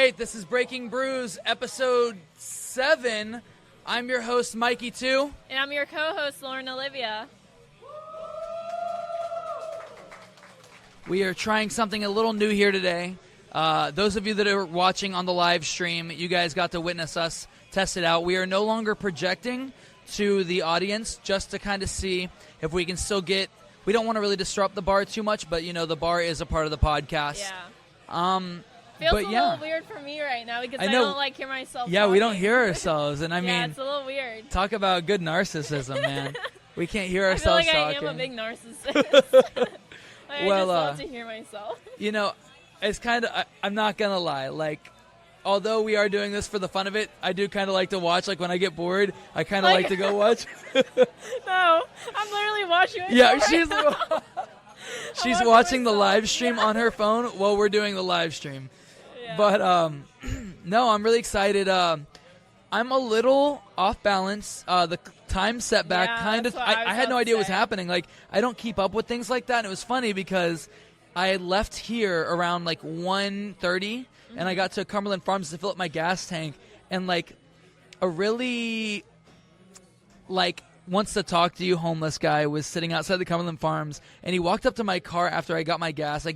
right, this is Breaking Brews, episode 7. I'm your host, Mikey, too. And I'm your co-host, Lauren Olivia. We are trying something a little new here today. Those of you that are watching on the live stream, you guys got to witness us test it out. We are no longer projecting to the audience just to kind of see if we can still get... We don't want to really disrupt the bar too much, but, you know, the bar is a part of the podcast. Yeah. Feels a little weird for me right now because I don't hear myself talking. We don't hear ourselves, and I mean, it's a little weird. Talk about good narcissism, man. We can't hear ourselves talking. I feel like I am a big narcissist. I just love to hear myself. You know, it's kind of, I'm not going to lie, like, although we are doing this for the fun of it, I do kind of like to watch, like, when I get bored, I kind of like to go watch. No, I'm literally watching it. Yeah, she's watching the live stream on her phone while we're doing the live stream. Yeah. But, no, I'm really excited. I'm a little off balance. The time setback I had no idea what was happening. Like, I don't keep up with things like that. And it was funny because I had left here around, like, 1:30, and I got to Cumberland Farms to fill up my gas tank. And, like, a really, like, wants to talk to you homeless guy was sitting outside the Cumberland Farms, and he walked up to my car after I got my gas.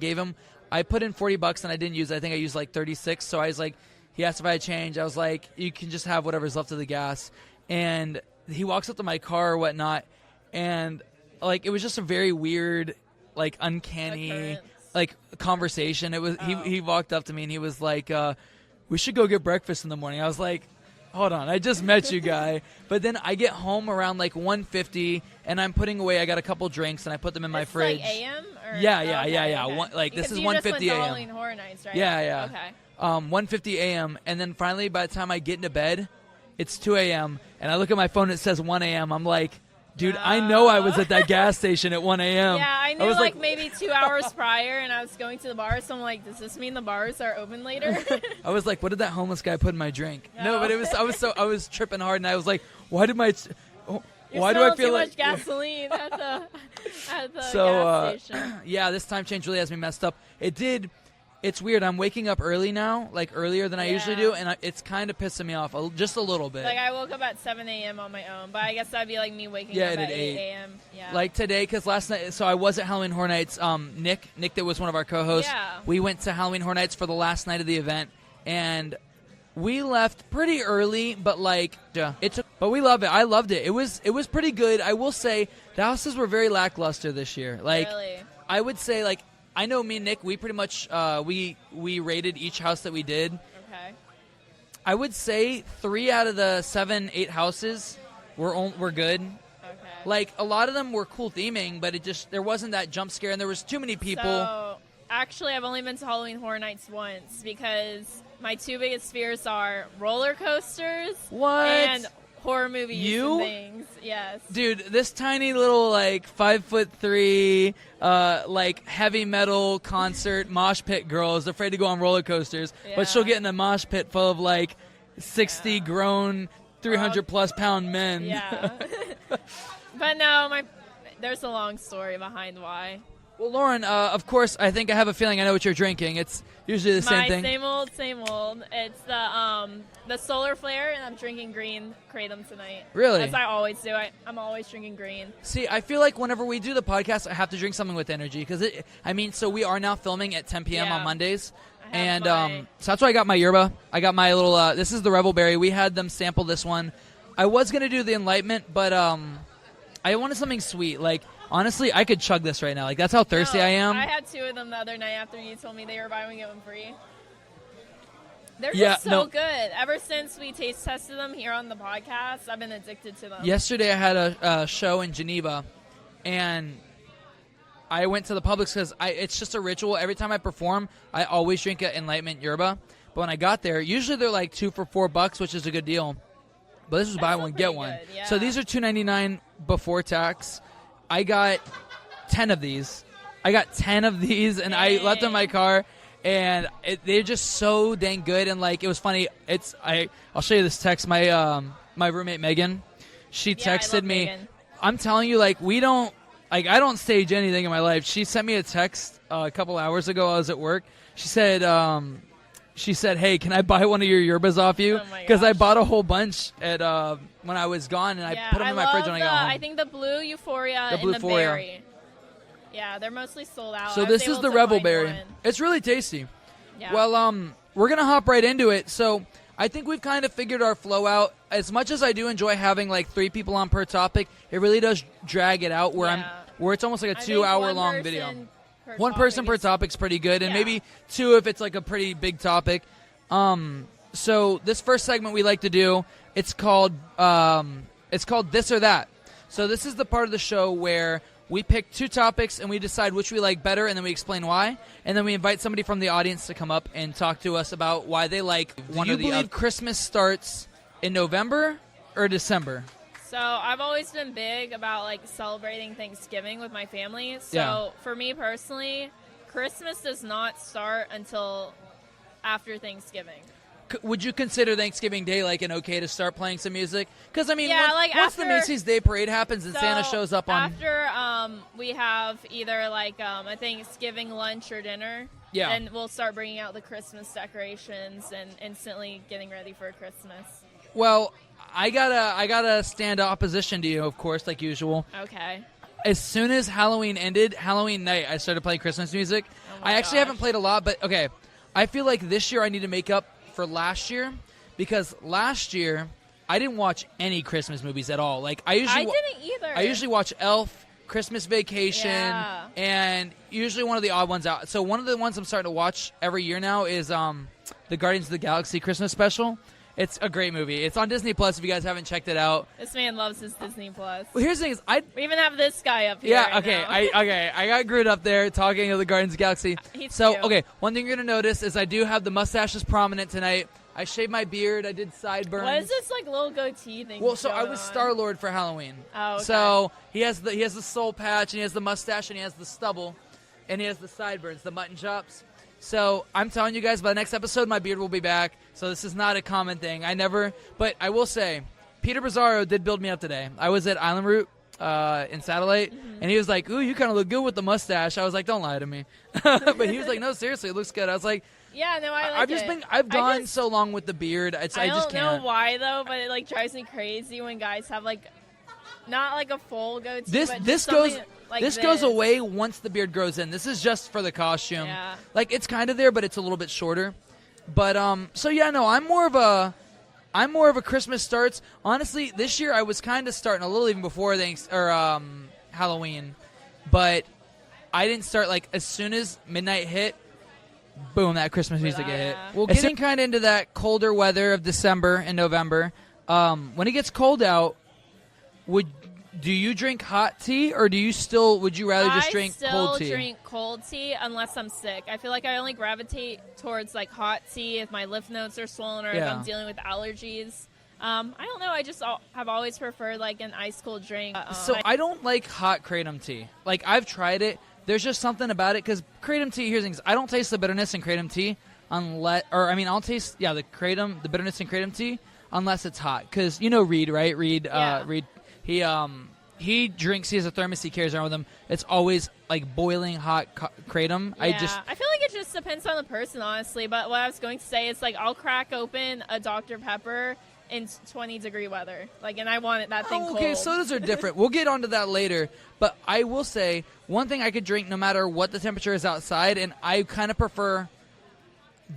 I put in $40 and I didn't use it. I think I used like 36. So I was like, he asked if I had change. I was like, you can just have whatever's left of the gas. And he walks up to my car or whatnot, and like it was just a very weird, like uncanny, like conversation. It was he walked up to me and he was like, we should go get breakfast in the morning. I was like, hold on, I just met you, guy. But then I get home around like 1:50, and I'm putting away. I got a couple drinks, and I put them in my fridge. Like AM? Or? Yeah. Okay. This is 1:50 AM. You just went to AM. Halloween Horror Nights, right? Yeah. Okay. 1:50 AM, and then finally, by the time I get into bed, it's 2 AM, and I look at my phone. It says 1 AM. I'm like, dude, I know I was at that gas station at 1 AM. Yeah, I knew like maybe 2 hours prior, and I was going to the bar, so I'm like, does this mean the bars are open later? I was like, what did that homeless guy put in my drink? No, but I was tripping hard, and I was like, why do I feel too like much gasoline at the gas station? Yeah, this time change really has me messed up. It's weird. I'm waking up early now, like earlier than I usually do, and it's kind of pissing me off just a little bit. Like I woke up at 7 a.m. on my own, but I guess that'd be like me waking up at 8 a.m. Yeah. Like today, because last night, so I was at Halloween Horror Nights. Nick that was one of our co-hosts. Yeah. We went to Halloween Horror Nights for the last night of the event, and we left pretty early, but but we love it. I loved it. It was pretty good. I will say the houses were very lackluster this year. Like really? I would say like. I know me and Nick, we pretty much, we rated each house that we did. Okay. I would say 3 out of the 7, 8 houses were good. Okay. Like, a lot of them were cool theming, but there wasn't that jump scare, and there was too many people. So, actually, I've only been to Halloween Horror Nights once, because my 2 biggest fears are roller coasters and horror movies and things. Yes. Dude, this tiny little, like, 5'3", like, heavy metal concert mosh pit girl is afraid to go on roller coasters, but she'll get in a mosh pit full of, like, 60 grown, 300-plus pound men. Yeah. But no, there's a long story behind why. Well, Lauren, of course, I think I have a feeling I know what you're drinking. It's usually the same thing. Same old. It's the Solar Flare, and I'm drinking green Kratom tonight. Really? As I always do. I'm always drinking green. See, I feel like whenever we do the podcast, I have to drink something with energy. So we are now filming at 10 p.m. on Mondays. And so that's why I got my yerba. I got my little, this is the Rebel Berry. We had them sample this one. I was going to do the Enlightenment, but I wanted something sweet. Like, honestly, I could chug this right now. Like, that's how thirsty I am. I had 2 of them the other night after you told me they were buy one, get one free. They're just so good. Ever since we taste tested them here on the podcast, I've been addicted to them. Yesterday I had a show in Geneva, and I went to the Publix because it's just a ritual. Every time I perform, I always drink an Enlightenment yerba. But when I got there, usually they're like 2 for $4, which is a good deal. But this was buy one, get one. Good, yeah. So these are $2.99 before tax. I got 10 of these. And I left them in my car, and they're just so dang good. And like, it was funny. I'll show you this text. My roommate Megan, she texted me. Megan. I'm telling you, like, I don't stage anything in my life. She sent me a text a couple hours ago. I was at work. She said, she said, "Hey, can I buy one of your yerbas off you?" Because I bought a whole bunch at when I was gone, and I put them in my fridge when I got home. I think the blue Euphoria and the berry. Yeah, they're mostly sold out. So this is the Rebel Berry. It's really tasty. Yeah. Well, we're gonna hop right into it. So I think we've kind of figured our flow out. As much as I do enjoy having like 3 people on per topic, it really does drag it out where it's almost like a 2-hour long video. One person per topic's pretty good, and maybe 2 if it's like a pretty big topic. So this first segment we like to do, it's called This or That. So this is the part of the show where we pick 2 topics and we decide which we like better, and then we explain why. And then we invite somebody from the audience to come up and talk to us about why they like one or the other. Do you believe Christmas starts in November or December? So I've always been big about like celebrating Thanksgiving with my family. So for me personally, Christmas does not start until after Thanksgiving. Would you consider Thanksgiving Day like an okay to start playing some music? Because I mean, once the after, Macy's Day Parade happens and Santa shows up on after we have either like a Thanksgiving lunch or dinner, then we'll start bringing out the Christmas decorations and instantly getting ready for Christmas. Well, I gotta stand opposition to you, of course, like usual. Okay. As soon as Halloween ended, Halloween night, I started playing Christmas music. I actually haven't played a lot, but okay. I feel like this year I need to make up for last year, because last year I didn't watch any Christmas movies at all. Like I didn't either. I usually watch Elf, Christmas Vacation, and usually one of the odd ones out. So one of the ones I'm starting to watch every year now is the Guardians of the Galaxy Christmas special. It's a great movie. It's on Disney Plus if you guys haven't checked it out. This man loves his Disney Plus. Well, here's the thing: we even have this guy up here. Yeah, okay, I got Groot up there talking of the Guardians of the Galaxy. He's cute. One thing you're gonna notice is I do have the mustaches prominent tonight. I shaved my beard. I did sideburns. What is this like little goatee thing? Well, so I was Star-Lord for Halloween. Oh, okay. So he has the soul patch, and he has the mustache, and he has the stubble, and he has the sideburns, the mutton chops. So I'm telling you guys, by the next episode, my beard will be back. So this is not a common thing. But I will say, Peter Bizzaro did build me up today. I was at Island Route in Satellite, and he was like, "Ooh, you kind of look good with the mustache." I was like, "Don't lie to me." But he was like, "No, seriously, it looks good." I was like, "Yeah, no, I like it." I've gone so long with the beard. I just can't. I don't know why though, but it like drives me crazy when guys have like not like a full goatee. This goes away once the beard grows in. This is just for the costume. Yeah. Like it's kind of there, but it's a little bit shorter. But I'm more of a Christmas starts. Honestly, this year I was kind of starting a little even before Halloween, but I didn't start like as soon as midnight hit. Boom, that Christmas music hit. Well, getting kind of into that colder weather of December and November. When it gets cold out, do you drink hot tea, or would you rather just drink cold tea? I still drink cold tea unless I'm sick. I feel like I only gravitate towards like hot tea if my lymph nodes are swollen or if I'm dealing with allergies. I don't know. I just have always preferred like an ice cold drink. I don't like hot kratom tea. Like I've tried it. There's just something about it because kratom tea. Here's the thing: I don't taste the bitterness in kratom tea I'll taste the bitterness in kratom tea unless it's hot. Because Reed, right? Reed, he drinks. He has a thermos he carries around with him. It's always like boiling hot kratom. Yeah, I feel like it just depends on the person, honestly. But what I was going to say is like I'll crack open a Dr. Pepper in 20-degree weather, and I want that thing cold. Okay, sodas are different. We'll get onto that later. But I will say one thing I could drink no matter what the temperature is outside, and I kind of prefer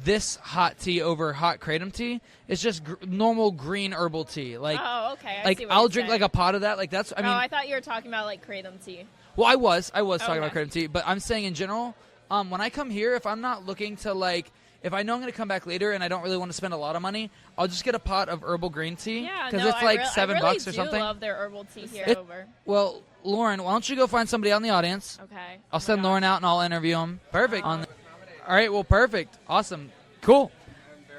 this hot tea over hot kratom tea. It's just normal green herbal tea. Okay. I see what I'll you're drink saying. like a pot of that. I thought you were talking about like kratom tea. Well, I was talking about kratom tea, but I'm saying in general, when I come here, if I'm not looking to if I know I'm going to come back later and I don't really want to spend a lot of money, I'll just get a pot of herbal green tea. Yeah, because it's like $7 or something. I really do love their herbal tea here over. Well, Lauren, why don't you go find somebody out in the audience? Okay. I'll send Lauren out and I'll interview him. Perfect. All right. Well, perfect. Awesome. Cool.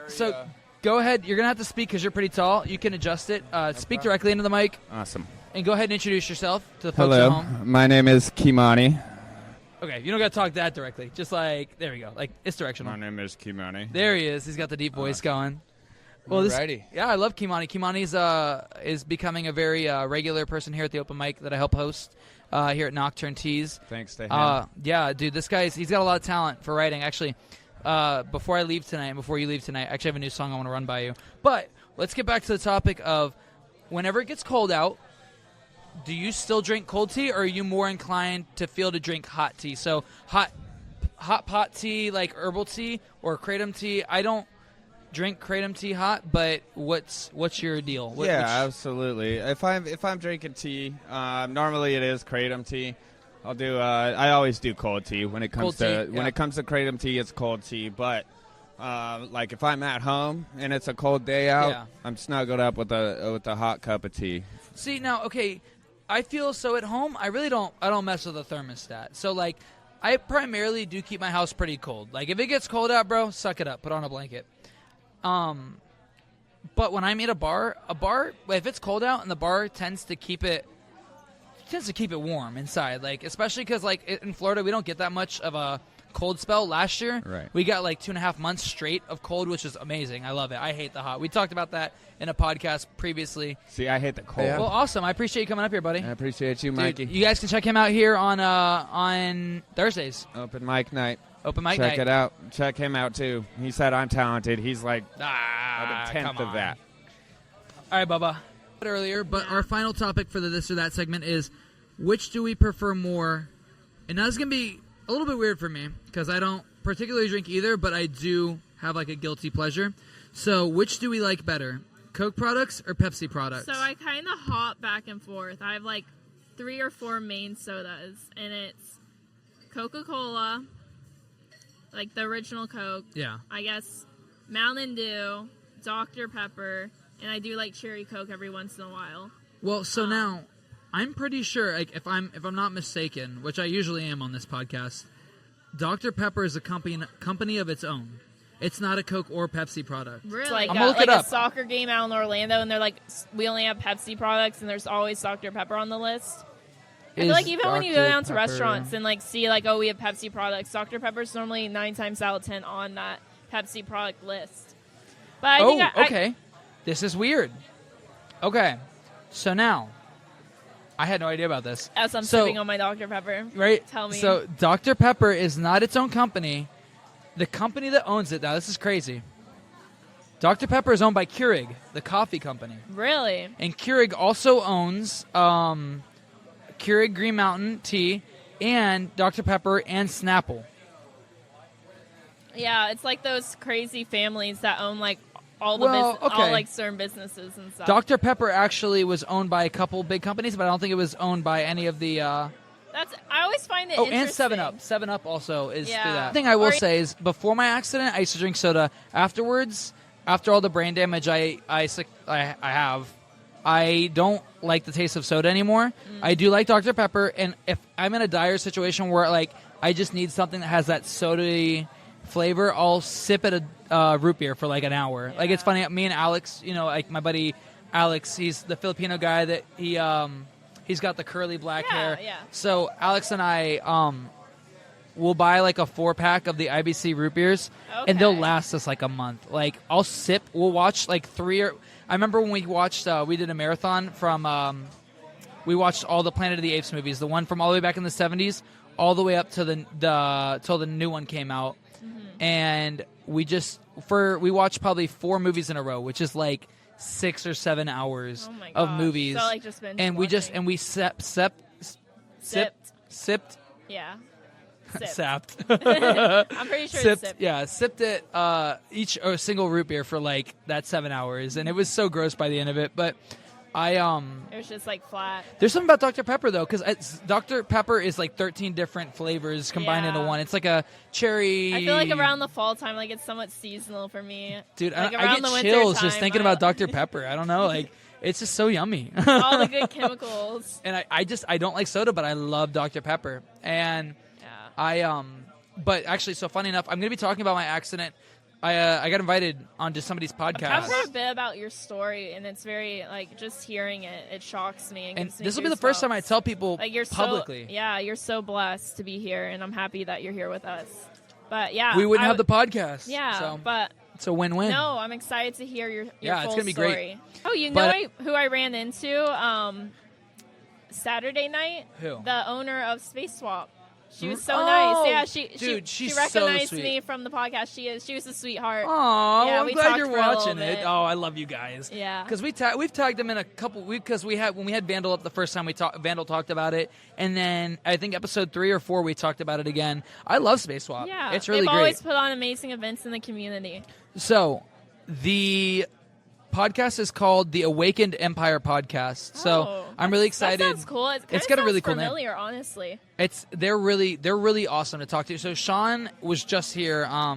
So go ahead. You're going to have to speak because you're pretty tall. You can adjust it. Speak directly into the mic. Awesome. And go ahead and introduce yourself to the folks at home. Hello. My name is Kimani. Okay, you don't got to talk that directly. Just there we go. It's directional. My name is Kimani. There he is. He's got the deep voice going. Well, Alrighty. I love Kimani. Kimani's is becoming a very regular person here at the open mic that I help host here at Nocturne Teas. Thanks to him. Yeah, dude, this guy's he's got a lot of talent for writing. Actually, before I leave tonight, and before you leave tonight, I actually have a new song I want to run by you. But let's get back to the topic of whenever it gets cold out, do you still drink cold tea, or are you more inclined to feel to drink hot tea? So hot pot tea, like herbal tea or kratom tea. I don't drink kratom tea hot, but what's your deal? Absolutely. If I'm drinking tea, normally it is kratom tea. I'll do. I always do cold tea when it comes to kratom tea. It's cold tea, but like if I'm at home and it's a cold day out, I'm snuggled up with a hot cup of tea. See now, okay, I feel so at home. I really don't. I don't mess with the thermostat. So like, I primarily do keep my house pretty cold. Like if it gets cold out, bro, suck it up. Put on a blanket. But when I'm at a bar, if it's cold out and the bar tends to keep it warm inside, like especially because like in Florida we don't get that much of a cold spell. Last year, right, we got like 2.5 months straight of cold, which is amazing. I love it. I hate the hot. We talked about that in a podcast previously. See, I hate the cold. Well, awesome. I appreciate you coming up here, buddy. I appreciate you, Mikey. Dude, you guys can check him out here on Thursdays. Open mic night. Check it out. Check him out too. He said I'm talented. He's like a tenth of that. All right, Bubba. Earlier, but our final topic for the this or that segment is, which do we prefer more? And now this is going to be a little bit weird for me because I don't particularly drink either, but I do have like a guilty pleasure. So which do we like better, Coke products or Pepsi products? So I kind of hop back and forth. I have like 3 or 4 main sodas, and it's Coca-Cola, like the original Coke. Yeah. I guess Mountain Dew, Dr. Pepper, and I do like cherry Coke every once in a while. Well, so now I'm pretty sure, like if I'm not mistaken, which I usually am on this podcast, Dr. Pepper is a company of its own. It's not a Coke or Pepsi product. Really? Like, I'm gonna look it up. A soccer game out in Orlando, and they're like, we only have Pepsi products, and there's always Dr. Pepper on the list. I feel like even when you go down to restaurants and like see like, oh, we have Pepsi products, Dr. Pepper's normally 9 times out of 10 on that Pepsi product list. But I think okay. This is weird. Okay, so now I had no idea about this. As I'm sipping on my Dr. Pepper. Right. Tell me. So Dr. Pepper is not its own company. The company that owns it, now this is crazy. Dr. Pepper is owned by Keurig, the coffee company. Really? And Keurig also owns Keurig Green Mountain Tea and Dr. Pepper and Snapple. Yeah, it's like those crazy families that own like all like certain businesses and stuff. Dr. Pepper actually was owned by a couple big companies, but I don't think it was owned by any of the. I always find it interesting. And 7-Up. 7-Up also is through that. The thing I will say is, before my accident, I used to drink soda. Afterwards, after all the brain damage I have, I don't like the taste of soda anymore. I do like Dr. Pepper, and if I'm in a dire situation where like I just need something that has that soda-y flavor, I'll sip at a root beer for like an hour. Yeah. Like it's funny, me and Alex, like my buddy Alex, he's the Filipino guy that he's got the curly black hair. Yeah. So Alex and I we'll buy like a 4-pack of the IBC root beers, and they'll last us like a month. Like we'll watch like 3 or I remember when we watched we did a marathon from we watched all the Planet of the Apes movies, the one from all the way back in the 70s all the way up to till the new one came out. And we watched probably 4 movies in a row, which is like 6 or 7 hours of movies. So like just binge and watching. we sipped. Yeah. Sapped. I'm pretty sure sipped. Sipped. Yeah, sipped it each or single root beer for like that 7 hours, and it was so gross by the end of it. But it was just like flat. There's something about Dr. Pepper though, because Dr. Pepper is like 13 different flavors combined into one. It's like a cherry. I feel like around the fall time, like it's somewhat seasonal for me. Dude, like I get chills just thinking about Dr. Pepper. I don't know, like it's just so yummy. All the good chemicals. And I don't like soda, but I love Dr. Pepper. And but actually, so funny enough, I'm going to be talking about my accident. I got invited onto somebody's podcast. I've heard a bit about your story, and it's very, like, just hearing it, it shocks me. And this will be the first time I tell people like, you're publicly. You're so blessed to be here, and I'm happy that you're here with us. But, yeah. We wouldn't have the podcast. Yeah, but it's a win-win. No, I'm excited to hear your full it's going to be story. Great. Oh, you know who I ran into Saturday night? Who? The owner of Space Swap. She was so nice. Yeah, she's she recognized so sweet. me from the podcast. She was a sweetheart. Oh, yeah, I'm glad you're watching it. Oh, I love you guys. Yeah, because we've tagged them in a couple weeks because when we had Vandal up the first time Vandal talked about it, and then I think episode 3 or 4 we talked about it again. I love Space Swap. Yeah, it's really they've great. always put on amazing events in the community. So, the podcast is called the Awakened Empire Podcast. So I'm really excited. That sounds cool. It's got a really cool familiar, name. Honestly. They're really awesome to talk to. So Sean was just here. I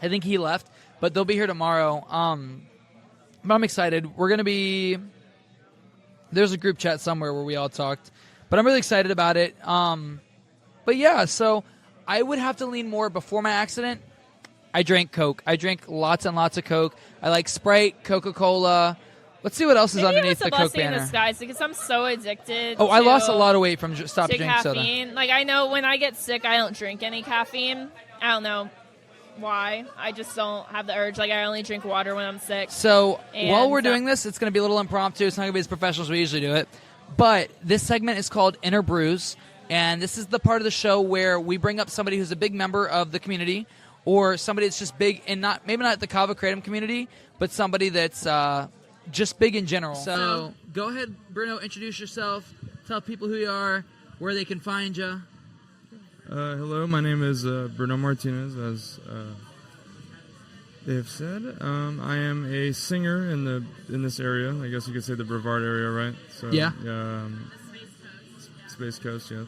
think he left, but they'll be here tomorrow. But I'm excited. We're gonna be. There's a group chat somewhere where we all talked, but I'm really excited about it. But yeah, so I would have to lean more. Before my accident, I drank Coke. I drank lots and lots of Coke. I like Sprite, Coca-Cola. Let's see what else is underneath the Coke banner. Maybe it's a blessing in disguise because I'm so addicted. I lost a lot of weight from stopping drinking caffeine. soda. Like, I know when I get sick, I don't drink any caffeine. I don't know why. I just don't have the urge. Like, I only drink water when I'm sick. So while we're doing this, it's going to be a little impromptu. It's not going to be as professional as we usually do it. But this segment is called Inner Brews. And this is the part of the show where we bring up somebody who's a big member of the community, or somebody that's just big and maybe not the Kava Kratom community, but somebody that's just big in general. So go ahead, Bruno, introduce yourself. Tell people who you are, where they can find you. Hello, my name is Bruno Martinez, as they have said. I am a singer in this area. I guess you could say the Brevard area, right? So, yeah. Space Coast, yeah.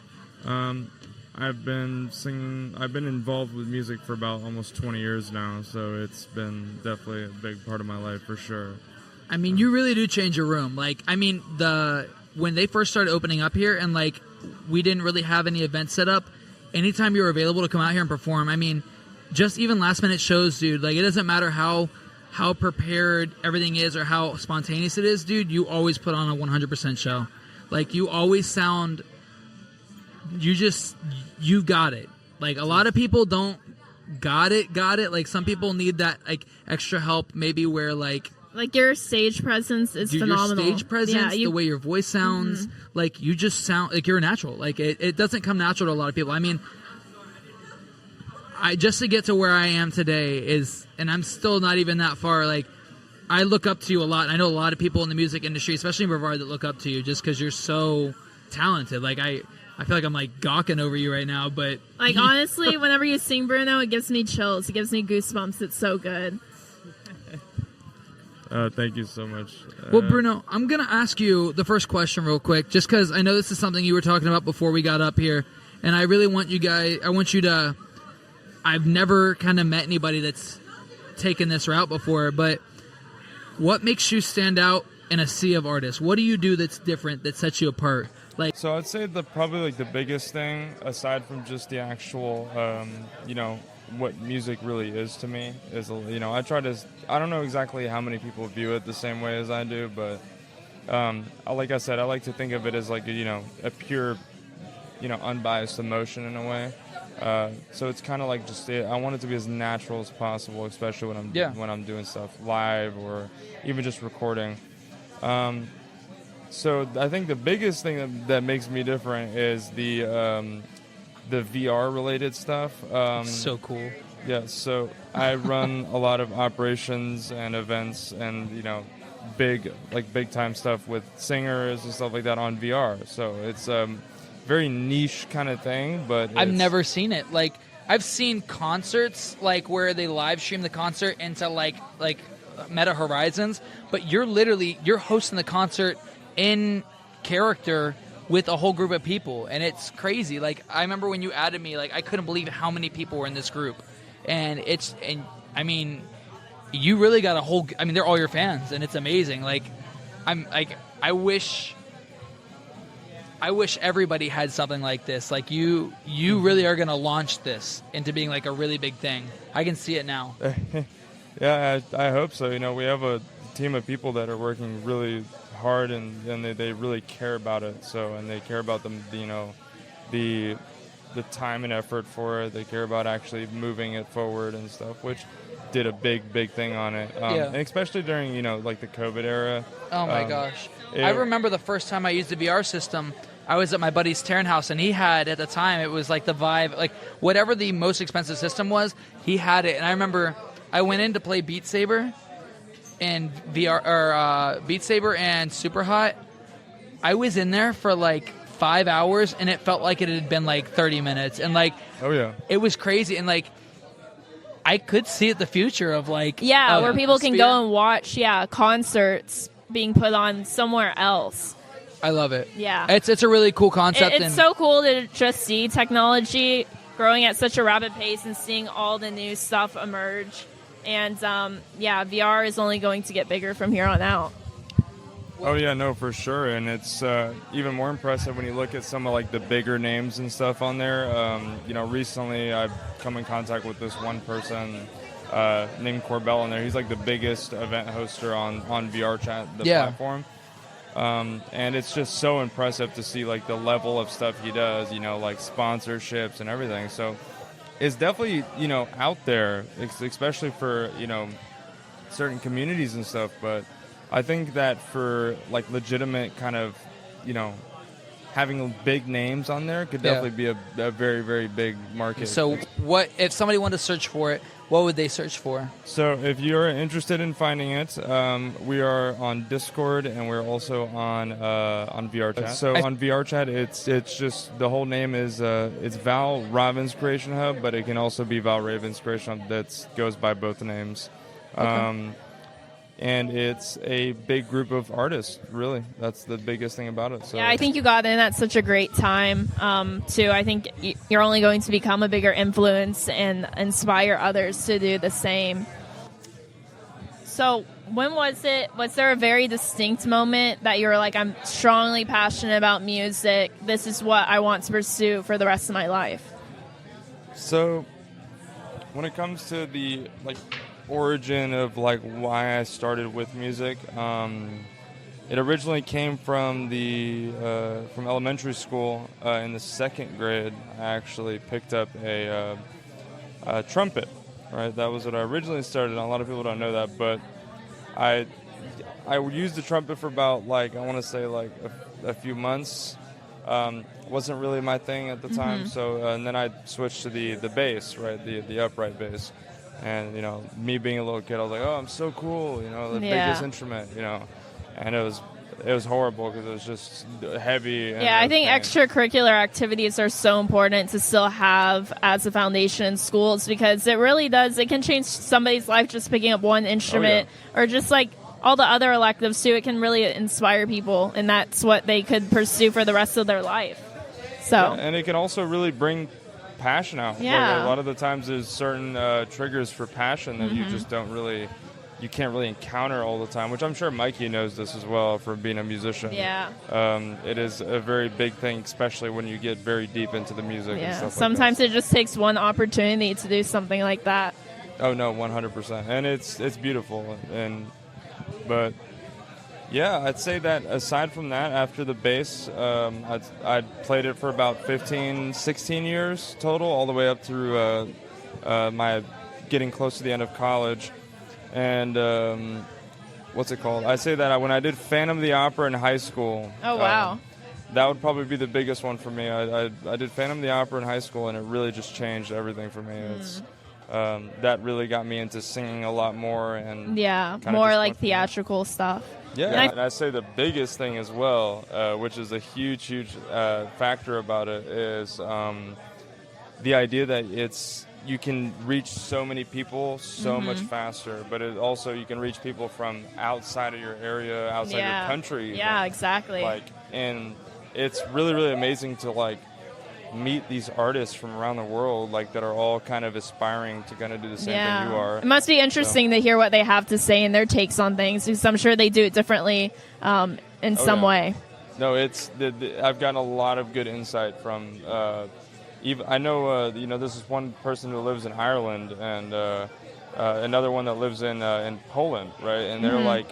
I've been singing. I've been involved with music for about almost 20 years now, so it's been definitely a big part of my life for sure. I mean, you really do change your room. Like, I mean, when they first started opening up here, and like we didn't really have any events set up. Anytime you were available to come out here and perform, I mean, just even last minute shows, dude. Like, it doesn't matter how prepared everything is or how spontaneous it is, dude. You always put on a 100% show. Like, you always sound. You got it. Like, a lot of people don't got it. Like, some people need that, like, extra help, maybe where, like your stage presence is phenomenal. Your stage presence, the way your voice sounds, like, you just sound like you're natural. Like, it doesn't come natural to a lot of people. I mean, just to get to where I am today and I'm still not even that far, like, I look up to you a lot. I know a lot of people in the music industry, especially in Brevard, that look up to you just because you're so talented. Like, I feel like I'm, like, gawking over you right now, but... Like, honestly, whenever you sing, Bruno, it gives me chills. It gives me goosebumps. It's so good. Thank you so much. Well, Bruno, I'm going to ask you the first question real quick, just because I know this is something you were talking about before we got up here, and I really want you to... I've never kind of met anybody that's taken this route before, but what makes you stand out in a sea of artists? What do you do that's different, that sets you apart? Like, so I'd say probably like the biggest thing, aside from just the actual, what music really is to me, is, I don't know exactly how many people view it the same way as I do, but like I said, I like to think of it as like, a pure, unbiased emotion in a way. So it's kind of like I want it to be as natural as possible, especially when I'm doing stuff live or even just recording. So I think the biggest thing that makes me different is the VR related stuff. So cool. Yeah, so I run a lot of operations and events and big time stuff with singers and stuff like that on VR. So it's very niche kind of thing, but I've never seen it. Like, I've seen concerts like where they live stream the concert into like Meta Horizons, but you're hosting the concert in character with a whole group of people, and it's crazy. Like, I remember when you added me, like, I couldn't believe how many people were in this group, and I mean, you really got they're all your fans, and it's amazing. Like, I wish everybody had something like this. Like, you really are going to launch this into being like a really big thing. I can see it now. Yeah, I hope so. We have a team of people that are working really hard and they really care about it. And they care about the time and effort for it. They care about actually moving it forward and stuff, which did a big thing on it. And especially during like the COVID era. Oh my gosh. I remember the first time I used the VR system, I was at my buddy's Terran house, and he had, at the time, it was like the Vive, like whatever the most expensive system was, he had it. And I remember I went in to play Beat Saber and Beat Saber and Super Hot. I was in there for like 5 hours, and it felt like it had been like 30 minutes. And like, oh yeah, it was crazy. And like, I could see the future of like, where people can go and watch, concerts being put on somewhere else. I love it. Yeah. It's a really cool concept. It's so cool to just see technology growing at such a rapid pace and seeing all the new stuff emerge. And, VR is only going to get bigger from here on out. Oh, yeah, no, for sure. And it's even more impressive when you look at some of, like, the bigger names and stuff on there. Recently I've come in contact with this one person named Corbell on there. He's, like, the biggest event hoster on VR Chat, the platform. And it's just so impressive to see, like, the level of stuff he does, like sponsorships and everything. So it's definitely, out there, especially for, certain communities and stuff. But I think that for, like, legitimate kind of, having big names on there could definitely be a very, very big market. So what if somebody wanted to search for it, what would they search for? So if you're interested in finding it, we are on Discord, and we're also on VR Chat. So on VR Chat, it's just, the whole name is it's Val Raven's Creation Hub, but it can also be Val Raven's Creation Hub. That goes by both names. Okay. And it's a big group of artists, really. That's the biggest thing about it. So. Yeah, I think you got in at such a great time, too. I think you're only going to become a bigger influence and inspire others to do the same. So when was it? Was there a very distinct moment that you were like, I'm strongly passionate about music. This is what I want to pursue for the rest of my life? So when it comes to the, like, origin of, like, why I started with music, it originally came from from elementary school. In the second grade, I actually picked up a trumpet. Right, that was what I originally started. A lot of people don't know that, but I used the trumpet for about, like, I want to say, like, a few months. Wasn't really my thing at the time. So and then I switched to the bass, right, the upright bass. And, me being a little kid, I was like, oh, I'm so cool, the biggest instrument, and it was horrible because it was just heavy. And I think extracurricular activities are so important to still have as a foundation in schools, because it really does, it can change somebody's life just picking up one instrument, or just like all the other electives too. It can really inspire people, and that's what they could pursue for the rest of their life. So, and it can also really bring passion out. Yeah. Like, a lot of the times there's certain triggers for passion that you just you can't really encounter all the time, which I'm sure Mikey knows this as well from being a musician. Yeah. It is a very big thing, especially when you get very deep into the music and stuff Sometimes like that. It just takes one opportunity to do something like that. Oh no, 100%. And it's beautiful. But yeah, I'd say that aside from that, after the bass, I'd played it for about 15, 16 years total, all the way up through my getting close to the end of college. And what's it called? I say that when I did Phantom of the Opera in high school. Oh, wow. That would probably be the biggest one for me. I did Phantom of the Opera in high school, and it really just changed everything for me. It's that really got me into singing a lot more. And more like theatrical stuff. Yeah, and I say the biggest thing as well, which is a huge factor about it, is the idea that you can reach so many people so much faster, but it also you can reach people from outside of your area, outside your country. Yeah, exactly. And it's really, really amazing to, like, meet these artists from around the world, like, that are all kind of aspiring to kind of do the same thing you are. It must be interesting to hear what they have to say and their takes on things, because I'm sure they do it differently in some way. No, I've gotten a lot of good insight from. I know this is one person who lives in Ireland, and another one that lives in Poland, right? And they're like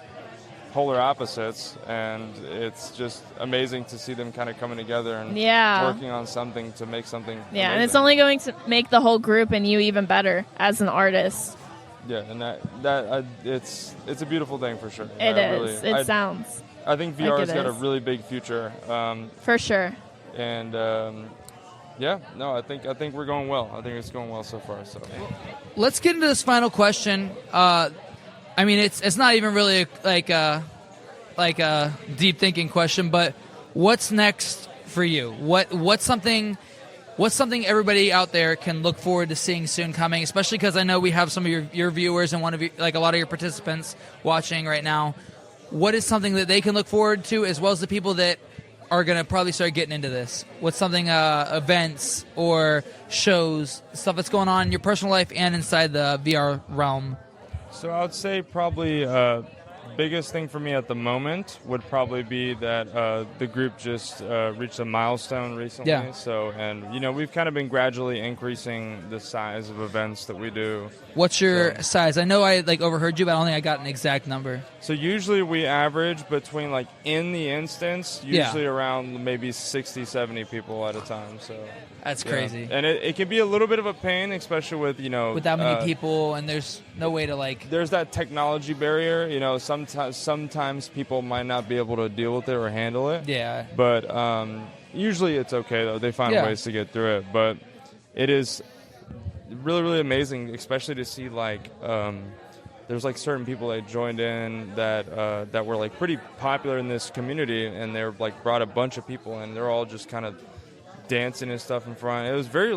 polar opposites, and it's just amazing to see them kind of coming together and working on something to make something amazing. And it's only going to make the whole group and you even better as an artist. Yeah, and it's a beautiful thing for sure. It is. It sounds. I think VR has got a really big future. For sure. And I think we're going well. I think it's going well so far. So let's get into this final question. I mean, it's not even really like a deep thinking question, but what's next for you? What's something everybody out there can look forward to seeing soon coming? Especially because I know we have some of your viewers and a lot of your participants watching right now. What is something that they can look forward to, as well as the people that are going to probably start getting into this? What's something, events or shows, stuff that's going on in your personal life and inside the VR realm? So I would say probably biggest thing for me at the moment would probably be that the group just reached a milestone recently. Yeah. So, and we've kind of been gradually increasing the size of events that we do. What's your size? I know I overheard you, but I don't think I got an exact number. So usually we average between in the instance, usually around maybe 60, 70 people at a time. So that's crazy. And it can be a little bit of a pain, especially with with that many people, and there's no way to There's that technology barrier. Sometimes people might not be able to deal with it or handle it. Yeah. But usually it's okay though. They find ways to get through it. But it is really, really amazing, especially to see there's certain people that joined in that were pretty popular in this community, and they're brought a bunch of people, and they're all just kind of dancing and stuff in front. It was very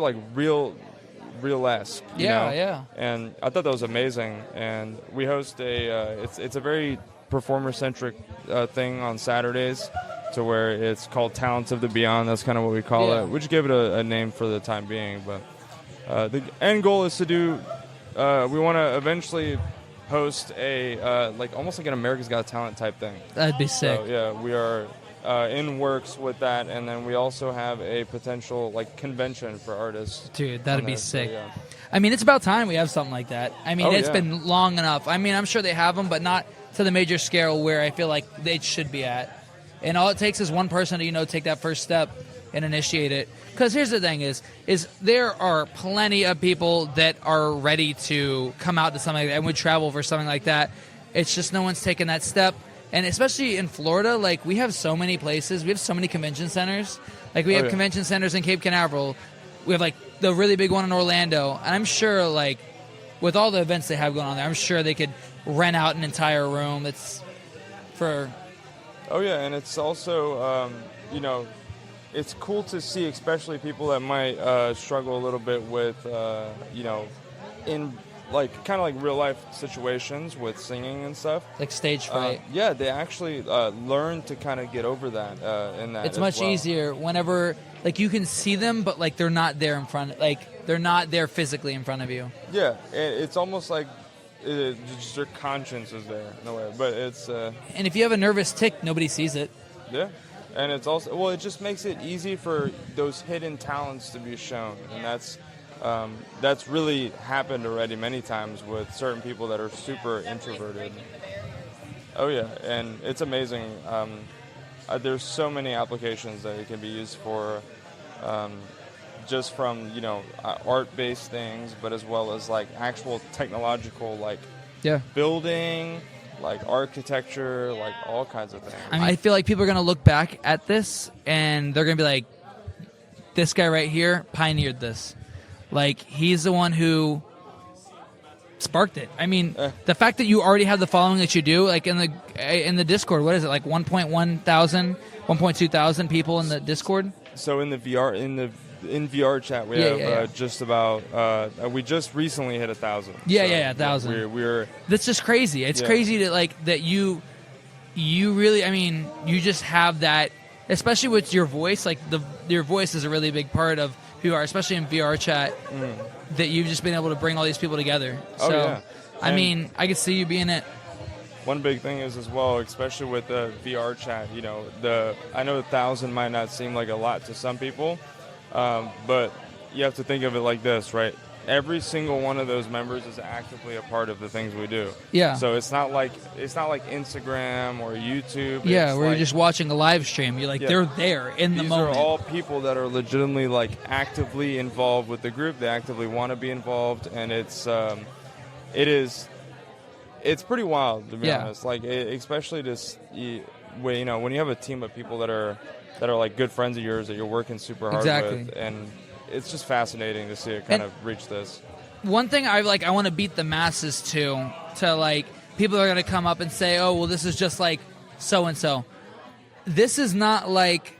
real-esque. Yeah. And I thought that was amazing. And we host it's a very performer-centric thing on Saturdays, to where it's called Talents of the Beyond. That's kind of what we call it. We just give it a name for the time being. But the end goal is to do. We want to eventually host a almost like an America's Got Talent type thing. That'd be sick. So, we are in works with that, and then we also have a potential convention for artists. Dude, that'd be sick. So, I mean, it's about time we have something like that. I mean, it's been long enough. I mean, I'm sure they have them, but not to the major scale where I feel like they should be at. And all it takes is one person to take that first step and initiate it. Because here's the thing is there are plenty of people that are ready to come out to something like that and would travel for something like that. It's just no one's taken that step. And especially in Florida, we have so many places. We have so many convention centers. We have convention centers in Cape Canaveral. We have, the really big one in Orlando. And I'm sure, with all the events they have going on there, I'm sure they could rent out an entire room. It's for... Oh, yeah, and it's also, it's cool to see, especially people that might struggle a little bit with, in real life situations with singing and stuff. Like stage fright. They actually learn to kind of get over that in that. It's much easier whenever you can see them, but they're not there in front. They're not there physically in front of you. Yeah, it's almost like just their conscience is there in a way, but it's. And if you have a nervous tick, nobody sees it. Yeah. And it's also, it just makes it easy for those hidden talents to be shown. And that's really happened already many times with certain people that are super introverted. Oh, yeah. And it's amazing. There's so many applications that it can be used for, just from, art-based things, but as well as, actual technological, building, architecture, all kinds of things. I feel like people are going to look back at this and they're going to be like, this guy right here pioneered this. He's the one who sparked it. I mean, the fact that you already have the following that you do, in the Discord, what is it, 1.2 thousand people in the Discord? So in the VR chat, we have just about. We just recently hit 1,000. 1,000. We're. That's just crazy. It's crazy that that you really. I mean, you just have that, especially with your voice. Your voice is a really big part of who you are, especially in VR chat. That you've just been able to bring all these people together. So, I mean, I could see you being it. One big thing is as well, especially with the VR chat. I know 1,000 might not seem like a lot to some people. But you have to think of it like this, right? Every single one of those members is actively a part of the things we do. Yeah. So it's not like Instagram or YouTube. Yeah, where you're just watching a live stream. You're they're there in the moment. These are all people that are legitimately actively involved with the group. They actively want to be involved, and it's pretty wild, to be honest. Especially when you have a team of people that are that are like good friends of yours that you're working super hard with, and it's just fascinating to see it kind of reach this. One thing I want to beat the masses to like people are going to come up and say, oh, well, this is just like so and so. This is not like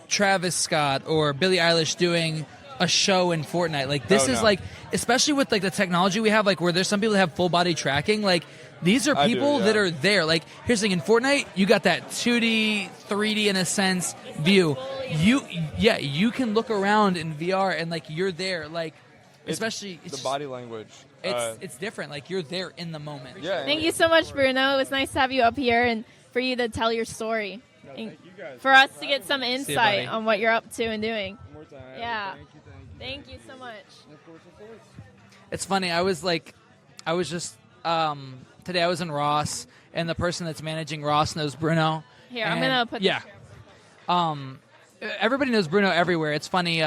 Travis Scott or Billie Eilish doing a show in Fortnite. Like this is like, especially with like the technology we have, like where there's some people that have full body tracking, like these are people that are there. Like here's the thing, in Fortnite you got that 2D 3D in a sense view. You can look around in VR and like you're there, like especially the body language, it's different, like you're there in the moment. Thank you so much, Bruno. It was nice to have you up here and for you to tell your story. Thank you guys. For us to get some insight on what you're up to and doing. One more time. Yeah. Thank you so much. Of course. It's funny, I was just today I was in Ross, and the person that's managing Ross knows Bruno. Here, I'm gonna put this here. Everybody knows Bruno everywhere. It's funny,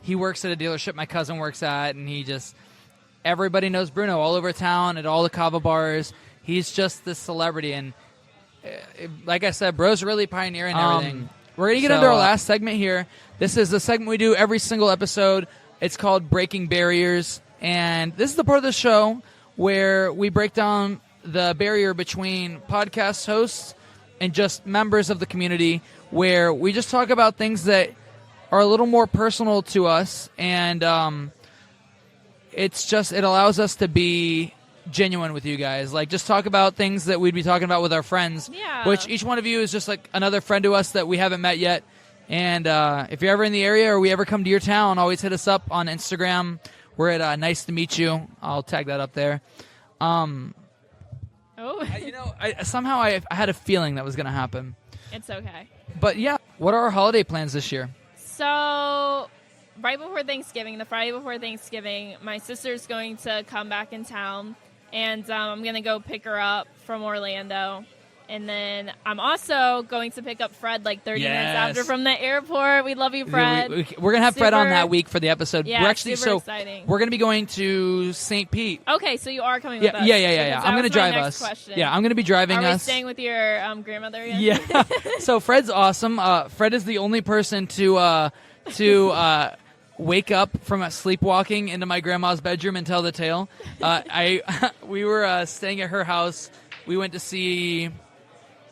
he works at a dealership my cousin works at, and everybody knows Bruno all over town at all the kava bars. He's just this celebrity, and like I said, bro's really pioneering everything. We're going to get into our last segment here. This is the segment we do every single episode. It's called Breaking Barriers, and this is the part of the show where we break down the barrier between podcast hosts and just members of the community, where we just talk about things that are a little more personal to us, and it allows us to be genuine with you guys. Like, just talk about things that we'd be talking about with our friends, which each one of you is just like another friend to us that we haven't met yet. And if you're ever in the area or we ever come to your town, always hit us up on Instagram. We're at Nice to Meet You. I'll tag that up there. Somehow I had a feeling that was going to happen. It's okay. But yeah, what are our holiday plans this year? So right before Thanksgiving, the Friday before Thanksgiving, my sister's going to come back in town, and I'm going to go pick her up from Orlando. And then I'm also going to pick up Fred like 30 minutes after from the airport. We love you, Fred. We're going to have Fred on that week for the episode. Yeah, we're actually super exciting. We're going to be going to St. Pete. Okay, so you are coming with us. Yeah. I'm going to drive us. Question. Yeah, I'm going to be driving us. Are we staying with your grandmother again? Yeah. So Fred's awesome. Fred is the only person to wake up from sleepwalking into my grandma's bedroom and tell the tale. We were staying at her house. We went to see...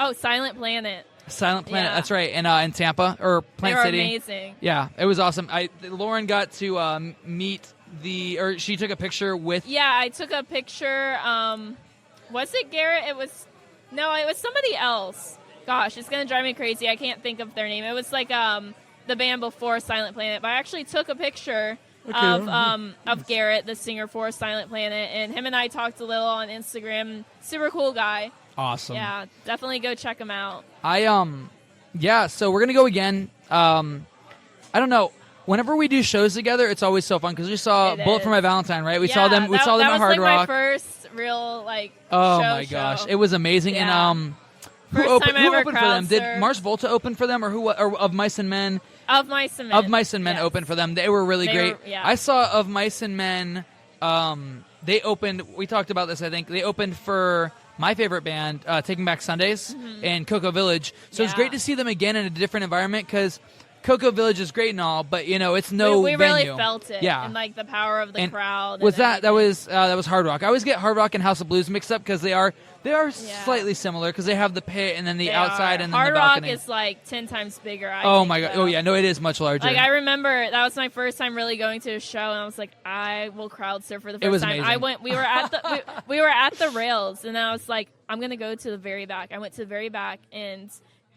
Oh, Silent Planet. Silent Planet, that's right, in Tampa, or Plant City. They were amazing. Yeah, it was awesome. Lauren got to meet she took a picture with... Yeah, I took a picture. Was it Garrett? It was somebody else. Gosh, it's going to drive me crazy. I can't think of their name. It was like the band before Silent Planet, but I actually took a picture of Garrett, the singer for Silent Planet, and him and I talked a little on Instagram. Super cool guy. Awesome. Yeah, definitely go check him out. So we're gonna go again. I don't know. Whenever we do shows together, it's always so fun because we saw Bullet for My Valentine, right? We saw them. We saw them at Hard Rock. That was like my first real Oh show my gosh, it was amazing. Yeah. And First who opened time for them? Did Mars Volta open for them, or Of Mice and Men? Of Mice and Men. Of Mice and Men opened for them. They were really great. I saw Of Mice and Men. They opened. We talked about this. I think they opened for my favorite band, Taking Back Sundays, in Cocoa Village. So it's great to see them again in a different environment because Cocoa Village is great and all, but it's no we venue. really felt it. Yeah, and like the power of the crowd. Was that was Hard Rock? I always get Hard Rock and House of Blues mixed up because they are slightly similar because they have the pit and then the outside and then the balcony. Hard Rock is like 10 times bigger. Oh my god! Oh yeah, no, it is much larger. Like I remember that was my first time really going to a show, and I was like, I will crowd surf for the first time. Amazing. We were at the we were at the rails, and I was like, I'm gonna go to the very back. I went to the very back and.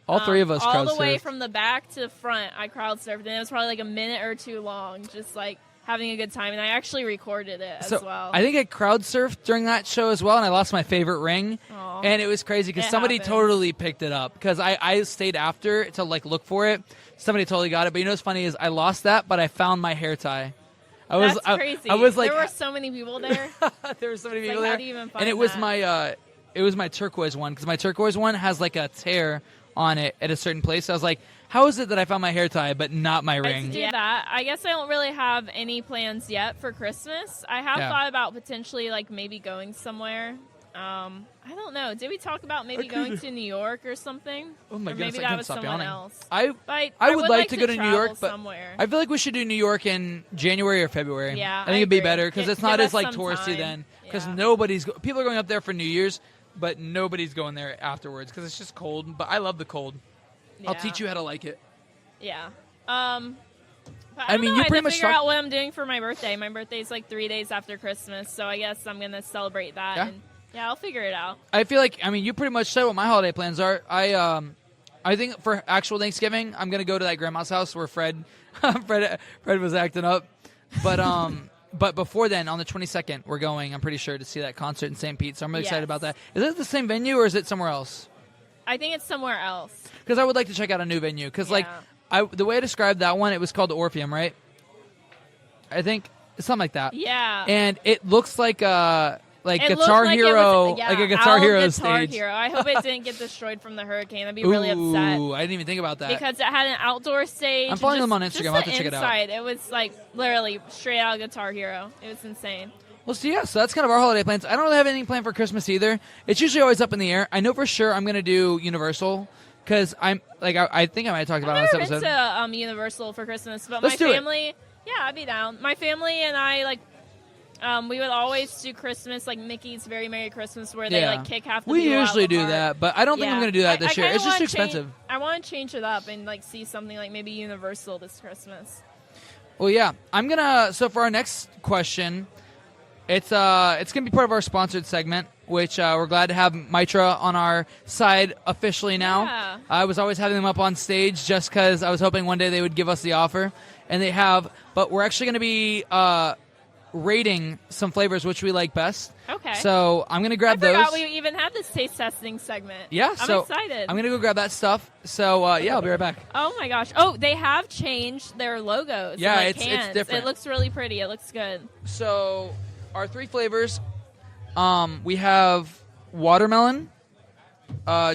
All three of us crowd surfed. All the way from the back to the front, I crowd surfed, and it was probably like a minute or two long, just like having a good time. And I actually recorded it as well. I think I crowd surfed during that show as well, and I lost my favorite ring. Aww. And it was crazy because somebody totally picked it up because I stayed after to like look for it. Somebody totally got it. But what's funny is I lost that, but I found my hair tie. That's crazy. I was like, there were so many people there. There were so many people like, there. How do you even find and it was my turquoise one because my turquoise one has like a tear on it at a certain place. So I was like, how is it that I found my hair tie but not my ring? To do that, I guess I don't really have any plans yet for Christmas. I have thought about potentially like maybe going somewhere I don't know. Did we talk about maybe going to New York or something? Oh my or goodness, maybe I that can't was stop someone yawning. else. I would like to go to New York, but somewhere. I feel like we should do New York in January or February. Yeah, I think it'd be better because it's not give as us like some touristy time. then. Because Yeah. people are going up there for New Year's, but nobody's going there afterwards because it's just cold. But I love the cold. I'll Yeah. teach you how to like it. Yeah. But I mean, know. you I pretty have to much figure talk- out what I'm doing for my birthday. My birthday's like 3 days after Christmas, so I guess I'm gonna celebrate that. Yeah. And I'll figure it out. I feel like you pretty much said what my holiday plans are. I think for actual Thanksgiving, I'm gonna go to that grandma's house where Fred was acting up. But before then, on the 22nd, we're going. I'm pretty sure to see that concert in St. Pete. So I'm really excited about that. Is it the same venue or is it somewhere else? I think it's somewhere else. Because I would like to check out a new venue. Because Yeah. the way I described that one, it was called the Orpheum, right? I think something like that. Yeah. And it looks like It Guitar looked like Hero, it was, yeah, like a Guitar our Hero Guitar stage. Hero. I hope it didn't get destroyed from the hurricane. I'd be really upset. Ooh, I didn't even think about that. Because it had an outdoor stage. I'm following and them on just Instagram. I'll have to the check it out. inside, it was like literally straight out of Guitar Hero. It was insane. Well, so that's kind of our holiday plans. I don't really have anything planned for Christmas either. It's usually always up in the air. I know for sure I'm going to do Universal because I think I might have talked about it on this I've episode. never been to Universal for Christmas, but Let's my do it. family, yeah, I'd be down. My family and I we would always do Christmas like Mickey's Very Merry Christmas, where they kick half the We people usually out the do park. that, but I don't think I'm going to do that this year. kinda It's just too wanna change- expensive. I want to change it up and see something like maybe Universal this Christmas. Well, yeah, I'm gonna. So for our next question, it's gonna be part of our sponsored segment, which we're glad to have Mitra on our side officially now. Yeah. I was always having them up on stage just because I was hoping one day they would give us the offer, and they have. But we're actually gonna be rating some flavors which we like best. Okay. So I'm gonna grab I forgot those. we even had this taste testing segment. Yeah. I'm so excited. I'm gonna go grab that stuff. So yeah, I'll be right back. Oh my gosh! Oh, they have changed their logos. Yeah, and, it's cans. different. It looks really pretty. It looks good. So our three flavors, we have watermelon,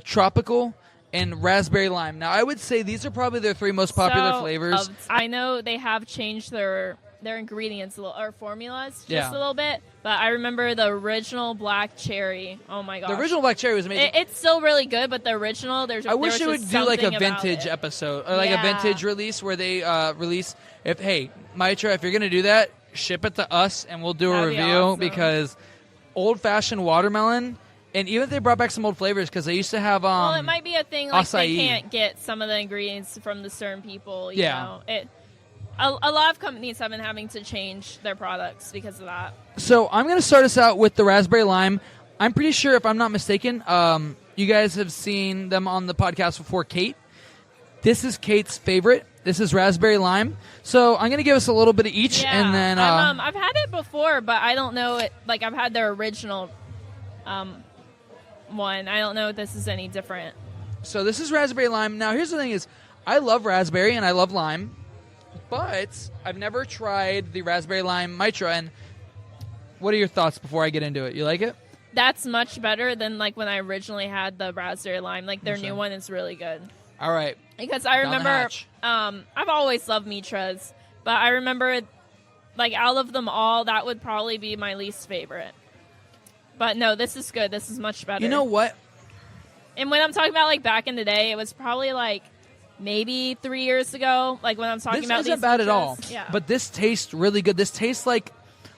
tropical, and raspberry lime. Now I would say these are probably their three most popular So, flavors. I know they have changed their ingredients a little, or formulas just Yeah. a little bit, but I remember the original black cherry. Oh my gosh! The original black cherry was amazing. It's still really good, but the original, I wish they would do like a vintage episode. episode or like a Yeah. vintage release where they release. Mitra, if you're gonna do that, ship it to us and we'll do a That'd be review awesome. because old fashioned watermelon. And even if they brought back some old flavors, because they used to have Well, it might be a thing like they acai. can't get some of the ingredients from the certain people. You Yeah. know? A lot of companies have been having to change their products because of that. So I'm going to start us out with the raspberry lime. I'm pretty sure, if I'm not mistaken, you guys have seen them on the podcast before, Kate. This is Kate's favorite. This is raspberry lime. So I'm going to give us a little bit of each, Yeah, and then I've had it before, but I don't know it. Like I've had their original one. I don't know if this is any different. so this is raspberry lime. Now here's the thing: is I love raspberry and I love lime, but I've never tried the raspberry lime Mitra. And what are your thoughts before I get into it? You like it? That's much better than like when I originally had the raspberry lime. Like their Sure. new one is really good. All right. Because I Down the remember, hatch. I've always loved Mitras, but I remember, like out of them all, that would probably be my least favorite. But no, this is good. This is much better. You know what? And when I'm talking about like back in the day, it was probably like maybe 3 years ago. Like when I'm talking This about isn't these bad at Mitras. all. Yeah, But this tastes really good. This tastes like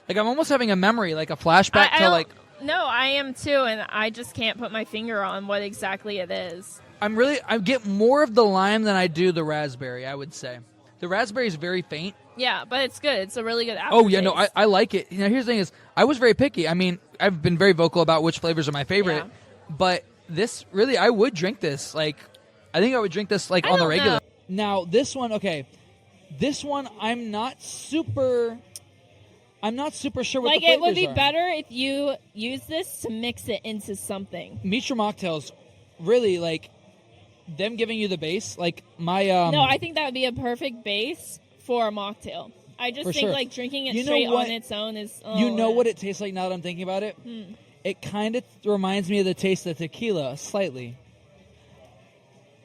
I'm almost having a memory, like a flashback I to don't- like. No, I am too, and I just can't put my finger on what exactly it is. I get more of the lime than I do the raspberry, I would say. The raspberry is very faint. Yeah, but it's good. It's a really good aftertaste. Oh, yeah, no, I like it. You know, here's the thing is, I was very picky. I mean, I've been very vocal about which flavors are my favorite. Yeah. But this, really, I would drink this. Like, I think I would drink this, like, I on the don't regular. know. Now, this one, okay. This one, I'm not super sure what Like the flavors it would be are. better if you use this to mix it into something. Mitra mocktails, really, like, them giving you the base, like, my... No, I think that would be a perfect base for a mocktail. I just For think sure. like drinking it You know straight what? on its own is. You know what it tastes like now that I'm thinking about it? It kind of reminds me of the taste of tequila, slightly.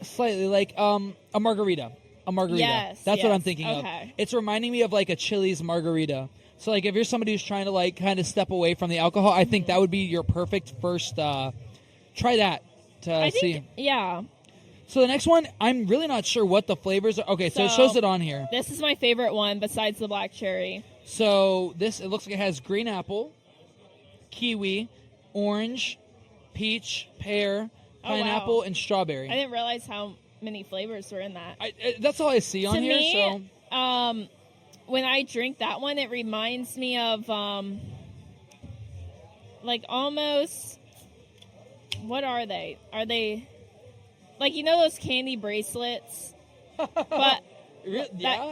Slightly, like a margarita. A margarita. Yes, That's what I'm yes, thinking of. okay. It's reminding me of like a Chili's margarita. So, like, if you're somebody who's trying to, like, kind of step away from the alcohol, I think that would be your perfect first. Try that to see. Yeah. So the next one, I'm really not sure what the flavors are. Okay, so it shows it on here. This is my favorite one besides the black cherry. So it looks like it has green apple, kiwi, orange, peach, pear, pineapple, and strawberry. I didn't realize how many flavors were in that. That's all I see on here. Me, when I drink that one, it reminds me of like almost, what are they? Are they... Like, you know those candy bracelets? But yeah,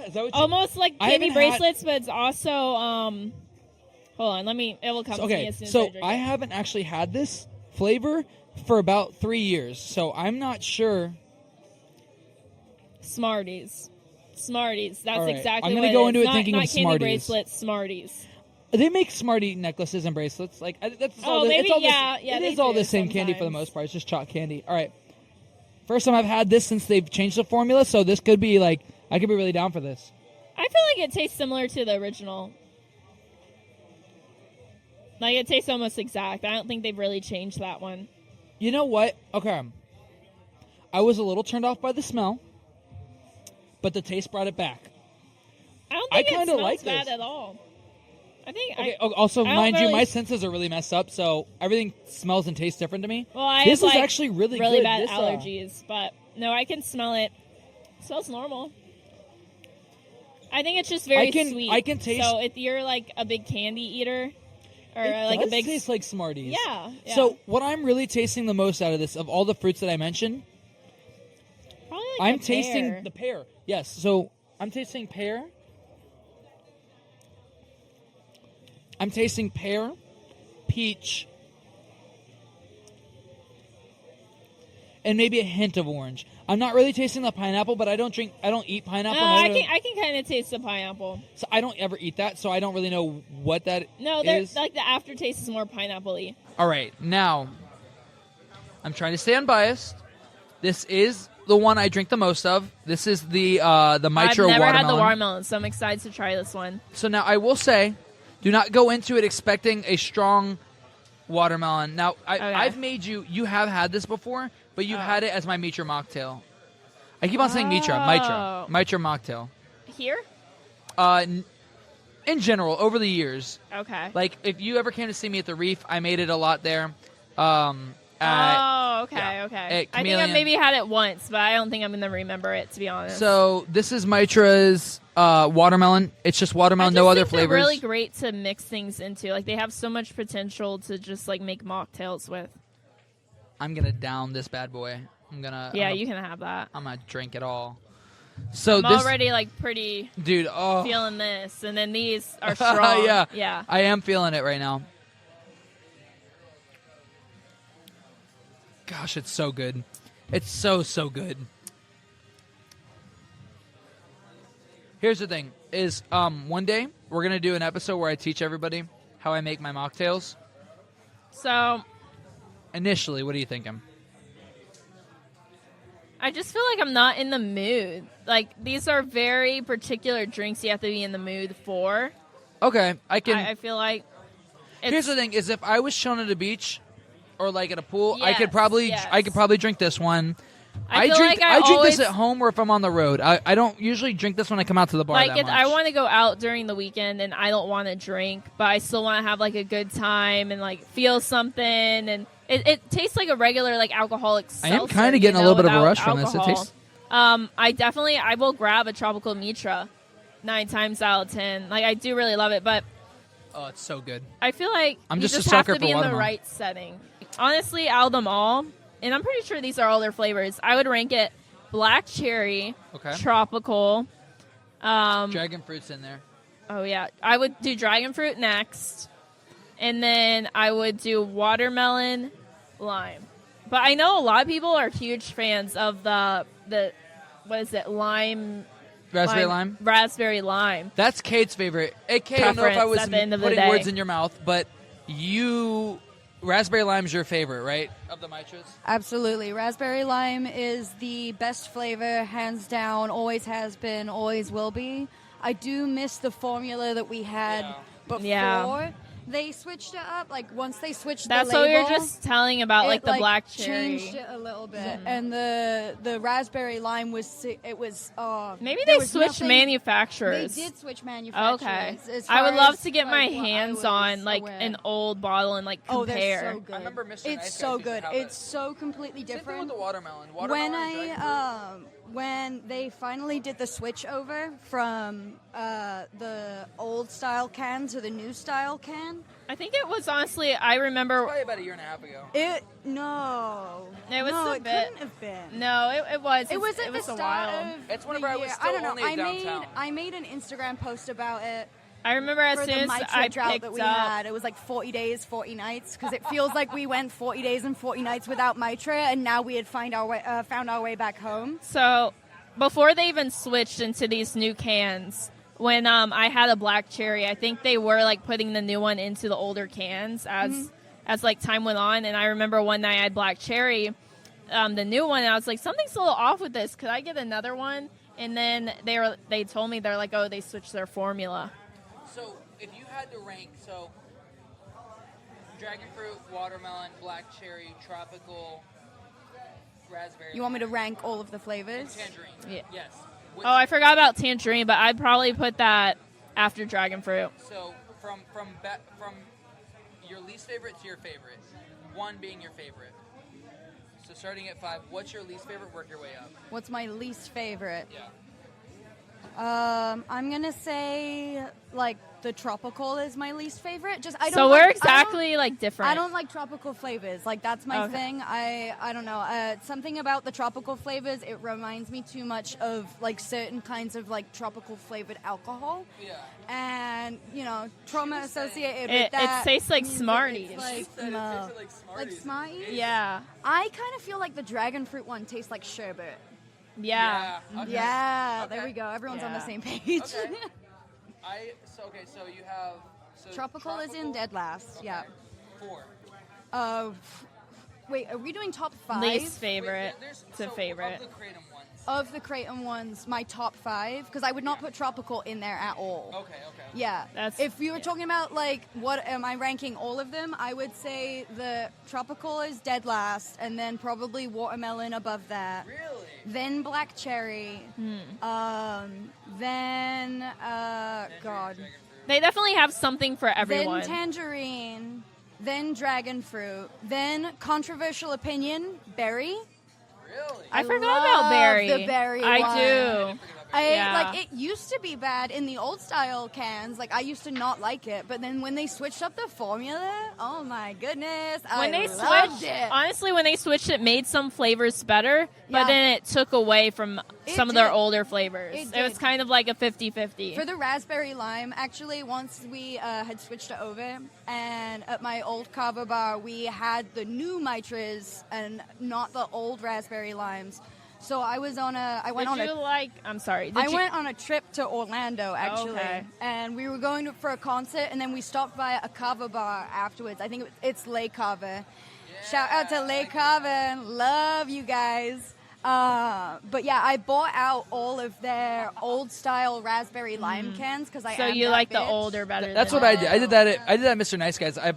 is that what almost like candy bracelets, but it's also hold on, it will come to me as soon as I drink it. I haven't actually had this flavor for about 3 years, so I'm not sure. Smarties. That's right. exactly I'm what gonna go into it not, thinking not of candy Smarties. bracelets, Smarties. They make Smartie necklaces and bracelets. Like that's all. Maybe, it is all the same candy for the most part. It's just chalk candy. All right. First time I've had this since they've changed the formula, so this could be like, I could be really down for this. I feel like it tastes similar to the original. Like, it tastes almost exact. I don't think they've really changed that one. You know what? Okay. I was a little turned off by the smell, but the taste brought it back. I don't think it smells like bad this. at all. I think. Okay. Also, mind you, my senses are really messed up, so everything smells and tastes different to me. Well, I this have, is actually really really good. bad allergies, but no, I can smell it. It smells normal. I think it's just very sweet. I can taste. So if you're like a big candy eater, or it like does a big taste like Smarties. Yeah. So what I'm really tasting the most out of this, of all the fruits that I mentioned, probably like I'm tasting the pear. Yes. So I'm tasting pear. I'm tasting pear, peach, and maybe a hint of orange. I'm not really tasting the pineapple, but I don't eat pineapple. No, I can kind of taste the pineapple. So I don't ever eat that, so I don't really know what that is. No, like the aftertaste is more pineapple-y. All right, now I'm trying to stay unbiased. This is the one I drink the most of. This is the Mitra watermelon. I've never had the watermelon, so I'm excited to try this one. So now I will say, do not go into it expecting a strong watermelon. Now, I've made you have had this before, but you've had it as my Mitra mocktail. I keep on saying Mitra mocktail. Here? In general, over the years. Okay. Like, if you ever came to see me at the Reef, I made it a lot there. Okay. I think I maybe had it once, but I don't think I'm going to remember it, to be honest. So, this is Mitra's watermelon. It's just watermelon, no other flavors. They're really great to mix things into. Like, they have so much potential to just, like, make mocktails with. I'm going to down this bad boy. You can have that. I'm going to drink it all. So I'm already, like, pretty feeling this. And then these are strong. Yeah. I am feeling it right now. Gosh, it's so good. It's so good. Here's the thing, is one day we're going to do an episode where I teach everybody how I make my mocktails. So, initially, what are you thinking? I just feel like I'm not in the mood. Like, these are very particular drinks you have to be in the mood for. Okay, I feel like... Here's the thing, is if I was chilling at a beach or like at a pool, I could probably drink this one. I drink this at home or if I'm on the road. I don't usually drink this when I come out to the bar that much. I want to go out during the weekend and I don't want to drink, but I still want to have like a good time and like feel something. And it tastes like a regular like alcoholic seltzer. I am kind of getting a little bit of a rush from this. It tastes. I will grab a tropical Mitra 9 times out of 10. Like, I do really love it, but oh, it's so good. I feel like I'm you just have to be in the right setting. Honestly, out of them all, and I'm pretty sure these are all their flavors, I would rank it black cherry, tropical. Dragon fruit's in there. Oh, yeah. I would do dragon fruit next, and then I would do watermelon, lime. But I know a lot of people are huge fans of the what is it, lime... Raspberry lime? Raspberry lime. That's Kate's favorite. Hey, Kate, I don't know if I was putting words in your mouth, but raspberry lime is your favorite, right, of the Mitras? Absolutely. Raspberry lime is the best flavor, hands down, always has been, always will be. I do miss the formula that we had before they switched it up. Like once they switched That's the label, what we were just telling about, like the black cherry. Changed it a little bit, and the raspberry lime was maybe they switched manufacturers. They did switch manufacturers. Okay, as I would far love as, to get my hands on like aware. an old bottle and like compare. They're so good. I remember Mr. It's Nice so Guys used to good. have It's it. so completely Same thing different. with the watermelon. When they finally did the switch over from the old style can to the new style can, I think it was honestly. I remember Probably about a year and a half ago. it bit. couldn't have been. No, it was. It was at it the was a start while. of It's the whenever I was year. still I don't know. only downtown. I made an Instagram post about it. I remember as For soon the as Mitra I drought picked that we up. had, it was like 40 days, 40 nights, because it feels like we went 40 days and 40 nights without Mitra, and now we had found our way back home. So before they even switched into these new cans, when I had a black cherry, I think they were like putting the new one into the older cans as like time went on. And I remember one night I had black cherry, the new one, and I was like, something's a little off with this. Could I get another one? And then they told me, they're like, oh, they switched their formula. So if you had to rank, dragon fruit, watermelon, black cherry, tropical, raspberry. You want me to rank all of the flavors? Tangerine. Yeah. Yes. Oh, I forgot about tangerine, but I'd probably put that after dragon fruit. So from your least favorite to your favorite, one being your favorite. So starting at 5, what's your least favorite? Work your way up. What's my least favorite? Yeah. I'm gonna say like the tropical is my least favorite. So we're exactly like different. I don't like tropical flavors. Like that's my thing. I don't know. Something about the tropical flavors. It reminds me too much of like certain kinds of like tropical flavored alcohol. Yeah. And trauma associated with It that. tastes like means Smarties. it's like, It tasted like Smarties. like Smarties. Yeah. I kind of feel like the dragon fruit one tastes like sherbet. Yeah. Okay. Yeah, Okay. there we go. Everyone's on the Yeah. same page. Okay. So you have Tropical is in dead last. Okay. Yeah. 4. Wait, are we doing top 5? Least favorite There's to favorite. Of the Kratom ones. Of the Kratom ones, my top 5, because I would not put tropical in there at all. Okay. Yeah. That's- if you were talking about like what am I ranking all of them, I would say the tropical is dead last, and then probably watermelon above that. Really? Then black cherry. Then God. Dragon fruit. They definitely have something for everyone. Then tangerine. Then dragon fruit. Then controversial opinion, berry. Really? I forgot love about berry. the berry I one. do. Yeah. It used to be bad in the old style cans. Like I used to not like it, but then when they switched up the formula, oh my goodness, When they loved switched, it. honestly, when they switched, it made some flavors better, but Yeah. then it took away from It some of their did. older flavors. It It was did. kind of like a 50-50. For the raspberry lime, actually, once we had switched it over, and at my old kava bar, we had the new Mitras and not the old raspberry limes. So I was on a, I went Did on you a, like? I'm sorry. I went on a trip to Orlando actually, Okay. and we were going for a concert, and then we stopped by a kava bar afterwards. I think it's Le Kava. Shout out to Le Kava, love you guys. But yeah, I bought out all of their old style raspberry lime cans because I. So am you that like the bitch. older better? That's than what I did. I did that at Mr. Nice Guys. I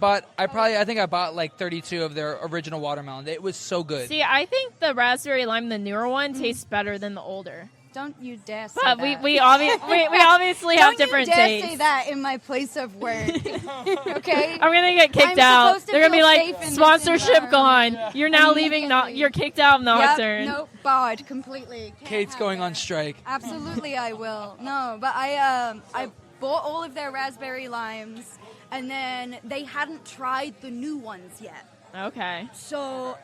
think I bought like 32 of their original watermelon. It was so good. See, I think the raspberry lime, the newer one, tastes better than the older. Don't you dare say But that. we obviously have different Don't you dare tastes. say that in my place of work. Okay. I'm gonna get kicked I'm out. supposed to They're gonna be feel like, safe in this sponsorship gone. environment. You're now leaving. You're kicked out of Nocturne. Yep, nope, barred completely. Can't Kate's have going that. on strike. Absolutely, I will. No, but I bought all of their raspberry limes, and then they hadn't tried the new ones yet. Okay. So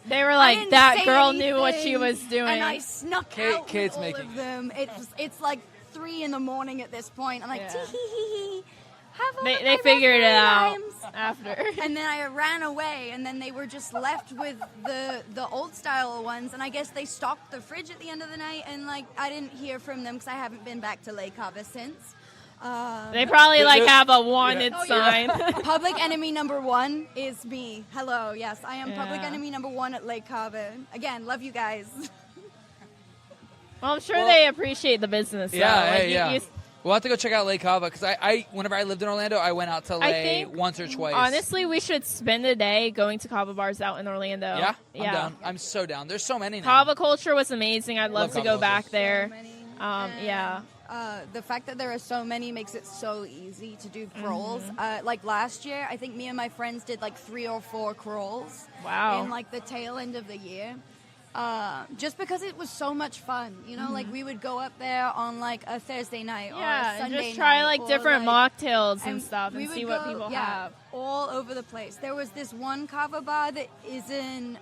They were I like, didn't that say girl knew what anything, she was doing. and I snuck out Kate's with all making of them. It's like 3 a.m. at this point. I'm like, Yeah. tee-hee-hee-hee. Have all They of my figured it raspberry out limes. after. And then I ran away, and then they were just left with the old style ones. And I guess they stocked the fridge at the end of the night, and like I didn't hear from them because I haven't been back to Lake Cava since. They probably like have a wanted Oh, sign. Public enemy number 1 is me. Hello, yes, I am public Yeah. enemy number 1 at Lake Cava. Again, love you guys. Well, I'm sure they appreciate the business. Yeah, though. Like, hey, yeah. We'll have to go check out Lake Cava because I whenever I lived in Orlando, I went out to Lake once or twice. Honestly, we should spend a day going to Kava bars out in Orlando. Yeah? I'm down. I'm so down. There's so many now. Kava culture was amazing. I'd love to go back there. The fact that there are so many makes it so easy to do crawls. Like last year, I think me and my friends did like 3 or 4 crawls. Wow. In like the tail end of the year. Just because it was so much fun, you know, like we would go up there on like a Thursday night or a Sunday and just try night like different mocktails and stuff and see what people have. All over the place. There was this one kava bar that isn't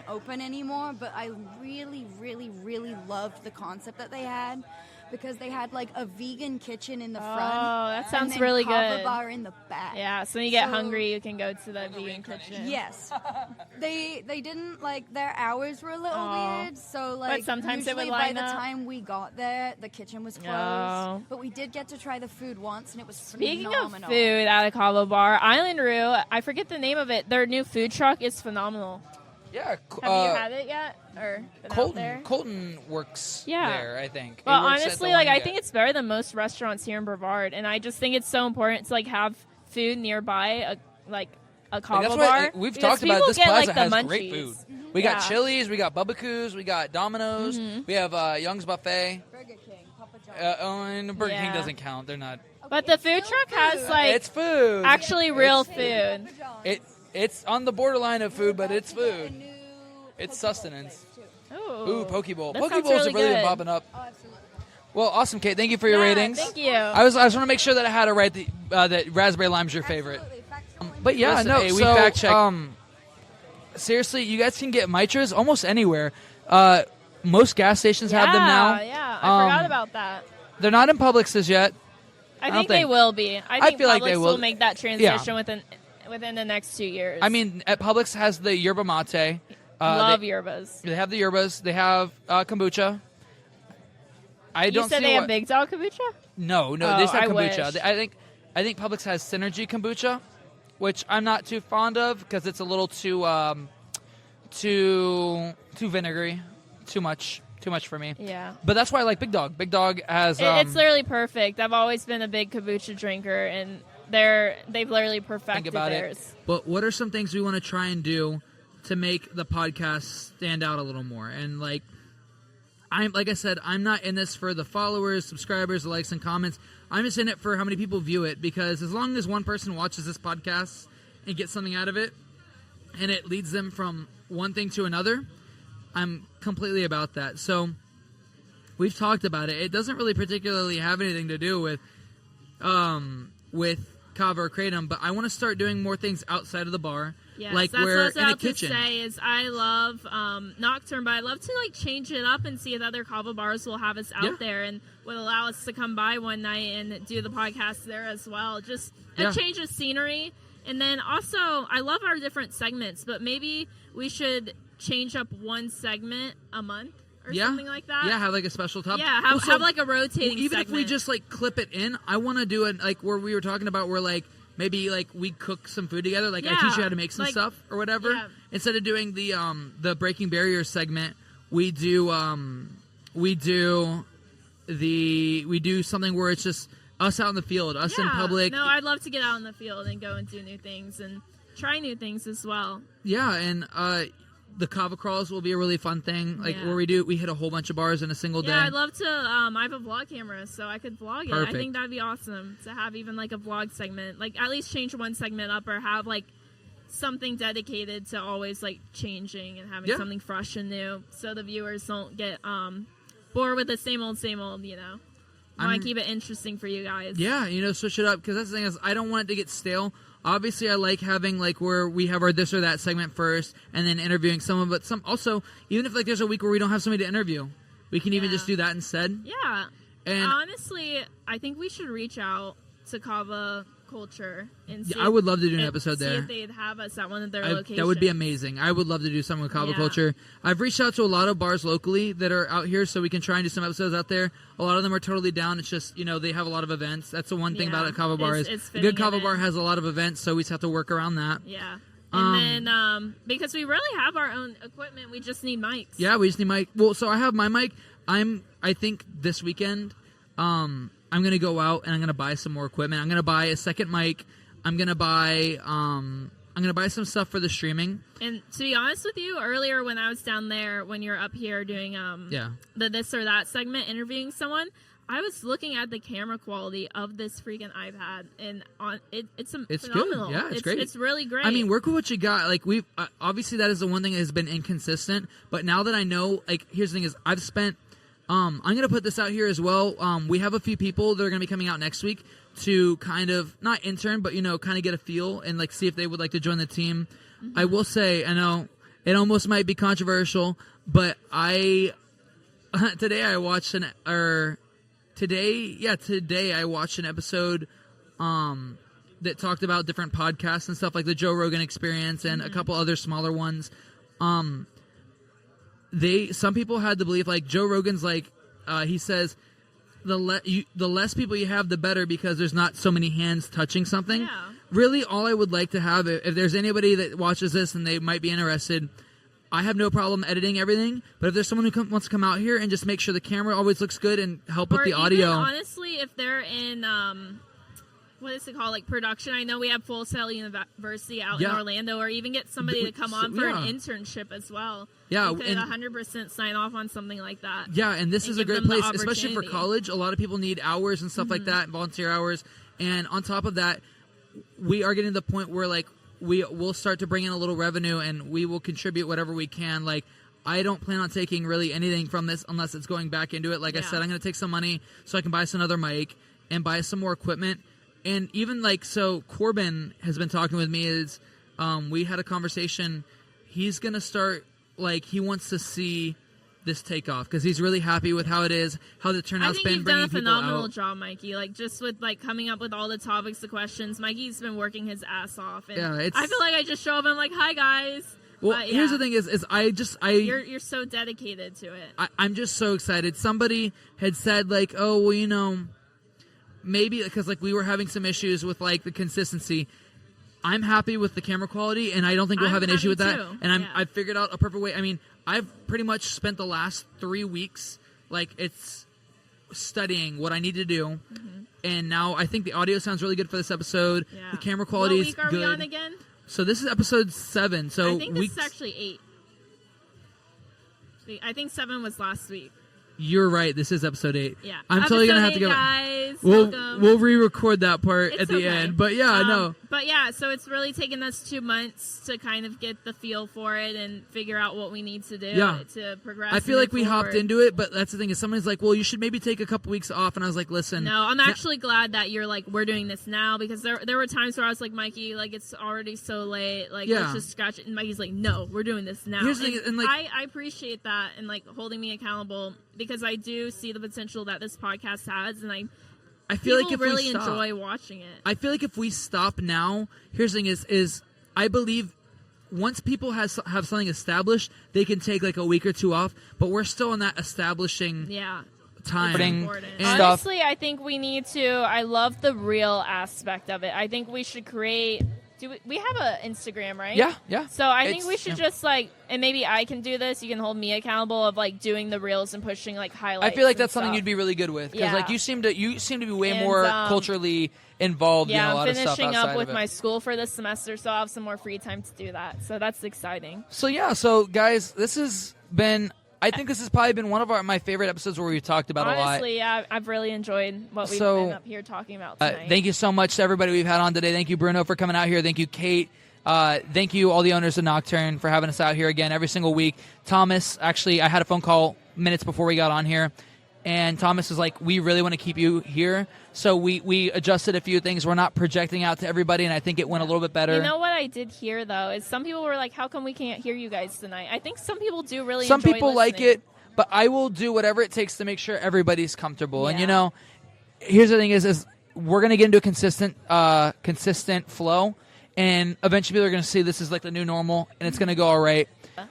open anymore, but I really, really, really loved the concept that they had. Because they had like a vegan kitchen in the front. Oh, that sounds and then really kava good. bar in the back. Yeah, so when you get hungry, you can go to the vegan kitchen. Yes. They didn't like their hours were a little weird, so like but sometimes usually it would line by the up. time we got there, the kitchen was closed. Oh. But we did get to try the food once, and it was Speaking phenomenal. of food at a kava bar, Island Roo, I forget the name of it. Their new food truck is phenomenal. Yeah. Have you had it yet? Or been out there? Colton works there, I think. Well, honestly, like I think it's better than most restaurants here in Brevard, and I just think it's so important to like have food nearby, a kava bar. We've talked about this plaza has munchies. great food. We got Chili's, we got Bubba we got Domino's, we have Young's Buffet. Burger King, Papa John's. And Burger King doesn't count. They're not. But the food truck has like it's food. Actually, real food. It's on the borderline of food, but it's food. It's sustenance. Ooh, Poke Bowl. Poke Bowls have really been popping up. Oh, absolutely. Well, awesome, Kate. Thank you for your ratings. Thank you. I just want to make sure that I had it right. That raspberry lime's your favorite. But yeah, Listen, no. hey, we so, fact checked. Seriously, you guys can get Mitras almost anywhere. Most gas stations have them now. Yeah, I forgot about that. They're not in Publix's yet. I think they will be. I think feel Publix like they will make that transition within the next 2 years. I mean, at Publix has the yerba mate. Love yerbas. They have the yerbas. They have kombucha. You said they have Big Dog kombucha? No, they just have kombucha. Wish. I think Publix has Synergy kombucha, which I'm not too fond of because it's a little too vinegary, too much for me. Yeah. But that's why I like Big Dog. Big Dog has. It's literally perfect. I've always been a big kombucha drinker, and they've literally perfected theirs. But what are some things we want to try and do to make the podcast stand out a little more? And like I said, I'm not in this for the followers, subscribers, the likes and comments. I'm just in it for how many people view it, because as long as one person watches this podcast and gets something out of it and it leads them from one thing to another, I'm completely about that. So we've talked about it. It doesn't really particularly have anything to do with Kava or Kratom, but I want to start doing more things outside of the bar. Yes, like that's we're what I was in a about kitchen. to say is I love Nocturne, but I love to like change it up and see if other kava bars will have us out there and would allow us to come by one night and do the podcast there as well. Just a change of scenery. And then also, I love our different segments, but maybe we should change up one segment a month or something like that. Yeah, have like a special topic. Yeah, have like a rotating even segment. if we just like clip it in, I want to do it like where we were talking about where like maybe like we cook some food together, like I teach you how to make some stuff or whatever. Yeah. Instead of doing the breaking barriers segment, we do something where it's just us out in the field, us in public. No, I'd love to get out in the field and go and do new things and try new things as well. Yeah, and the kava crawls will be a really fun thing, like where we hit a whole bunch of bars in a single day. Yeah, I'd love to. I have a vlog camera, so I could vlog it. Perfect. I think that'd be awesome to have even like a vlog segment, like at least change one segment up or have like something dedicated to always like changing and having something fresh and new, so the viewers don't get bored with the same old. You know, I want to keep it interesting for you guys. Yeah, switch it up, because that's the thing is I don't want it to get stale. Obviously, I like having like where we have our this or that segment first, and then interviewing someone. But some also, even if like there's a week where we don't have somebody to interview, we can even just do that instead. Yeah. And honestly, I think we should reach out to Kava Culture and see. I would love to do an episode there. See if they'd have us at one of their locations. That would be amazing. I would love to do something with Kava Culture. I've reached out to a lot of bars locally that are out here, so we can try and do some episodes out there. A lot of them are totally down. It's just, they have a lot of events. That's the one thing about a Kava bar is a good Kava bar has a lot of events, so we just have to work around that. Yeah. And then, because we really have our own equipment, we just need mics. Yeah, we just need mic. Well, so I have my mic. I think this weekend I'm going to go out and I'm going to buy some more equipment. I'm going to buy a second mic. I'm going to buy some stuff for the streaming. And to be honest with you, earlier when I was down there, when you're up here doing the this or that segment, interviewing someone, I was looking at the camera quality of this freaking iPad, and it's phenomenal. Good. Yeah, it's great. It's really great. I mean, work with what you got. Like obviously that is the one thing that has been inconsistent. But now that I know, like, here's the thing: is I've spent. I'm gonna put this out here as well. We have a few people that are gonna be coming out next week to kind of not intern, but kind of get a feel and like see if they would like to join the team. Mm-hmm. I will say, I know it almost might be controversial, but today I watched Today I watched an episode that talked about different podcasts and stuff like the Joe Rogan Experience and a couple other smaller ones. Some people had to believe, like, Joe Rogan's like he says the less people you have, the better, because there's not so many hands touching something. Yeah. Really, all I would like to have, if there's anybody that watches this and they might be interested, I have no problem editing everything, but if there's someone who wants to come out here and just make sure the camera always looks good and help with the audio. Honestly, if they're in, what is it called, like production, I know we have Full Sail University out in Orlando, or even get somebody to come on for an internship as well. Yeah, we could 100% sign off on something like that. Yeah, and this is a great place, especially for college. A lot of people need hours and stuff like that, volunteer hours. And on top of that, we are getting to the point where, like, we'll start to bring in a little revenue, and we will contribute whatever we can. Like, I don't plan on taking really anything from this unless it's going back into it. Like I said, I'm going to take some money so I can buy us another mic and buy some more equipment. And even, like, so Corbin has been talking with me. We had a conversation. He's going to start, like, he wants to see this take off because he's really happy with how it is, how the turnout's been. I think you've done a phenomenal job, Mikey. Like, just with, like, coming up with all the topics, the questions. Mikey's been working his ass off. And I feel like I just show up and I'm like, hi, guys. Well, here's the thing is you're so dedicated to it. I'm just so excited. Somebody had said, like, oh, well, maybe because, like, we were having some issues with, like, the consistency. I'm happy with the camera quality, and I don't think we'll have an issue with that. Too. And I've figured out a perfect way. I mean, I've pretty much spent the last 3 weeks, like, it's studying what I need to do. Mm-hmm. And now I think the audio sounds really good for this episode. Yeah. The camera quality is good. What week are we on again? So this is episode 7. So I think this is actually 8. I think 7 was last week. You're right. This is episode 8. Yeah. I'm totally going to have to go. Guys, we'll re-record that part at the end. But yeah, no. But yeah, so it's really taken us 2 months to kind of get the feel for it and figure out what we need to do to progress. I feel like we hopped into it, but that's the thing is somebody's like, well, you should maybe take a couple weeks off. And I was like, listen. No, I'm actually glad that you're like, we're doing this now, because there were times where I was like, Mikey, like, it's already so late. Like, let's just scratch it. And Mikey's like, no, we're doing this now. Here's the thing, and like, I appreciate that and, like, holding me accountable, because I do see the potential that this podcast has, and I feel like if really we stop, enjoy watching it. I feel like if we stop now, here's the thing is I believe once people have something established, they can take like a week or 2 off, but we're still in that establishing time. Honestly, I think we need to. I love the real aspect of it. I think we should create. We have an Instagram, right? Yeah. So I think we should just, like, and maybe I can do this. You can hold me accountable of, like, doing the reels and pushing, like, highlights. I feel like that's something you'd be really good with, because like you seem to be way more culturally involved in a lot of stuff outside of it. I'm finishing up with my school for this semester, so I'll have some more free time to do that. So that's exciting. So guys, this has been. I think this has probably been one of my favorite episodes where we've talked about a lot. Honestly, yeah, I've really enjoyed what we've been up here talking about tonight. Thank you so much to everybody we've had on today. Thank you, Bruno, for coming out here. Thank you, Kate. Thank you, all the owners of Nocturne, for having us out here again every single week. Thomas, actually, I had a phone call minutes before we got on here, and Thomas was like, we really want to keep you here. So we adjusted a few things. We're not projecting out to everybody, and I think it went a little bit better. You know what I did hear, though, is some people were like, how come we can't hear you guys tonight? I think some people do really enjoy listening. Like it, but I will do whatever it takes to make sure everybody's comfortable. Yeah. And, here's the thing is we're going to get into a consistent flow, and eventually people are going to see this is like the new normal, and it's going to go all right.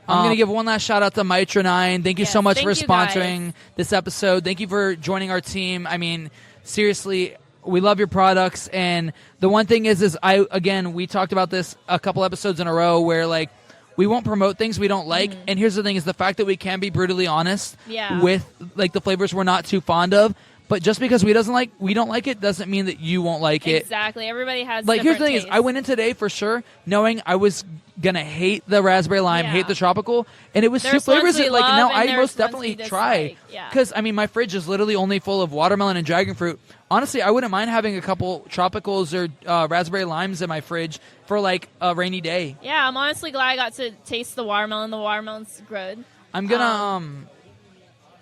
I'm going to give one last shout out to Mitra 9. Thank you so much for sponsoring this episode. Thank you for joining our team. I mean, seriously, we love your products. And the one thing is we talked about this a couple episodes in a row where, like, we won't promote things we don't like. And here's the thing is the fact that we can be brutally honest with, like, the flavors we're not too fond of. But just because we don't like it doesn't mean that you won't like it. Exactly. Everybody has like here's the thing tastes. is I went in today for sure knowing I was gonna hate the raspberry lime, hate the tropical, and it was two flavors that like now I most definitely try. Because I mean my fridge is literally only full of watermelon and dragon fruit. Honestly, I wouldn't mind having a couple tropicals or raspberry limes in my fridge for like a rainy day. Yeah, I'm honestly glad I got to taste the watermelon. The watermelon's good. I'm gonna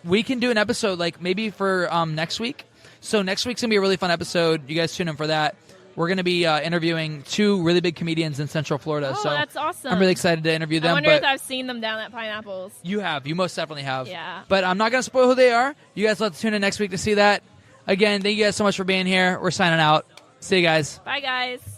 we can do an episode like maybe for next week. So next week's gonna be a really fun episode. You guys tune in for that. We're gonna be interviewing two really big comedians in Central Florida. Oh, so that's awesome! I'm really excited to interview them. I wonder if I've seen them down at Pineapples. You have. You most definitely have. Yeah. But I'm not gonna spoil who they are. You guys will have to tune in next week to see that. Again, thank you guys so much for being here. We're signing out. See you guys. Bye, guys.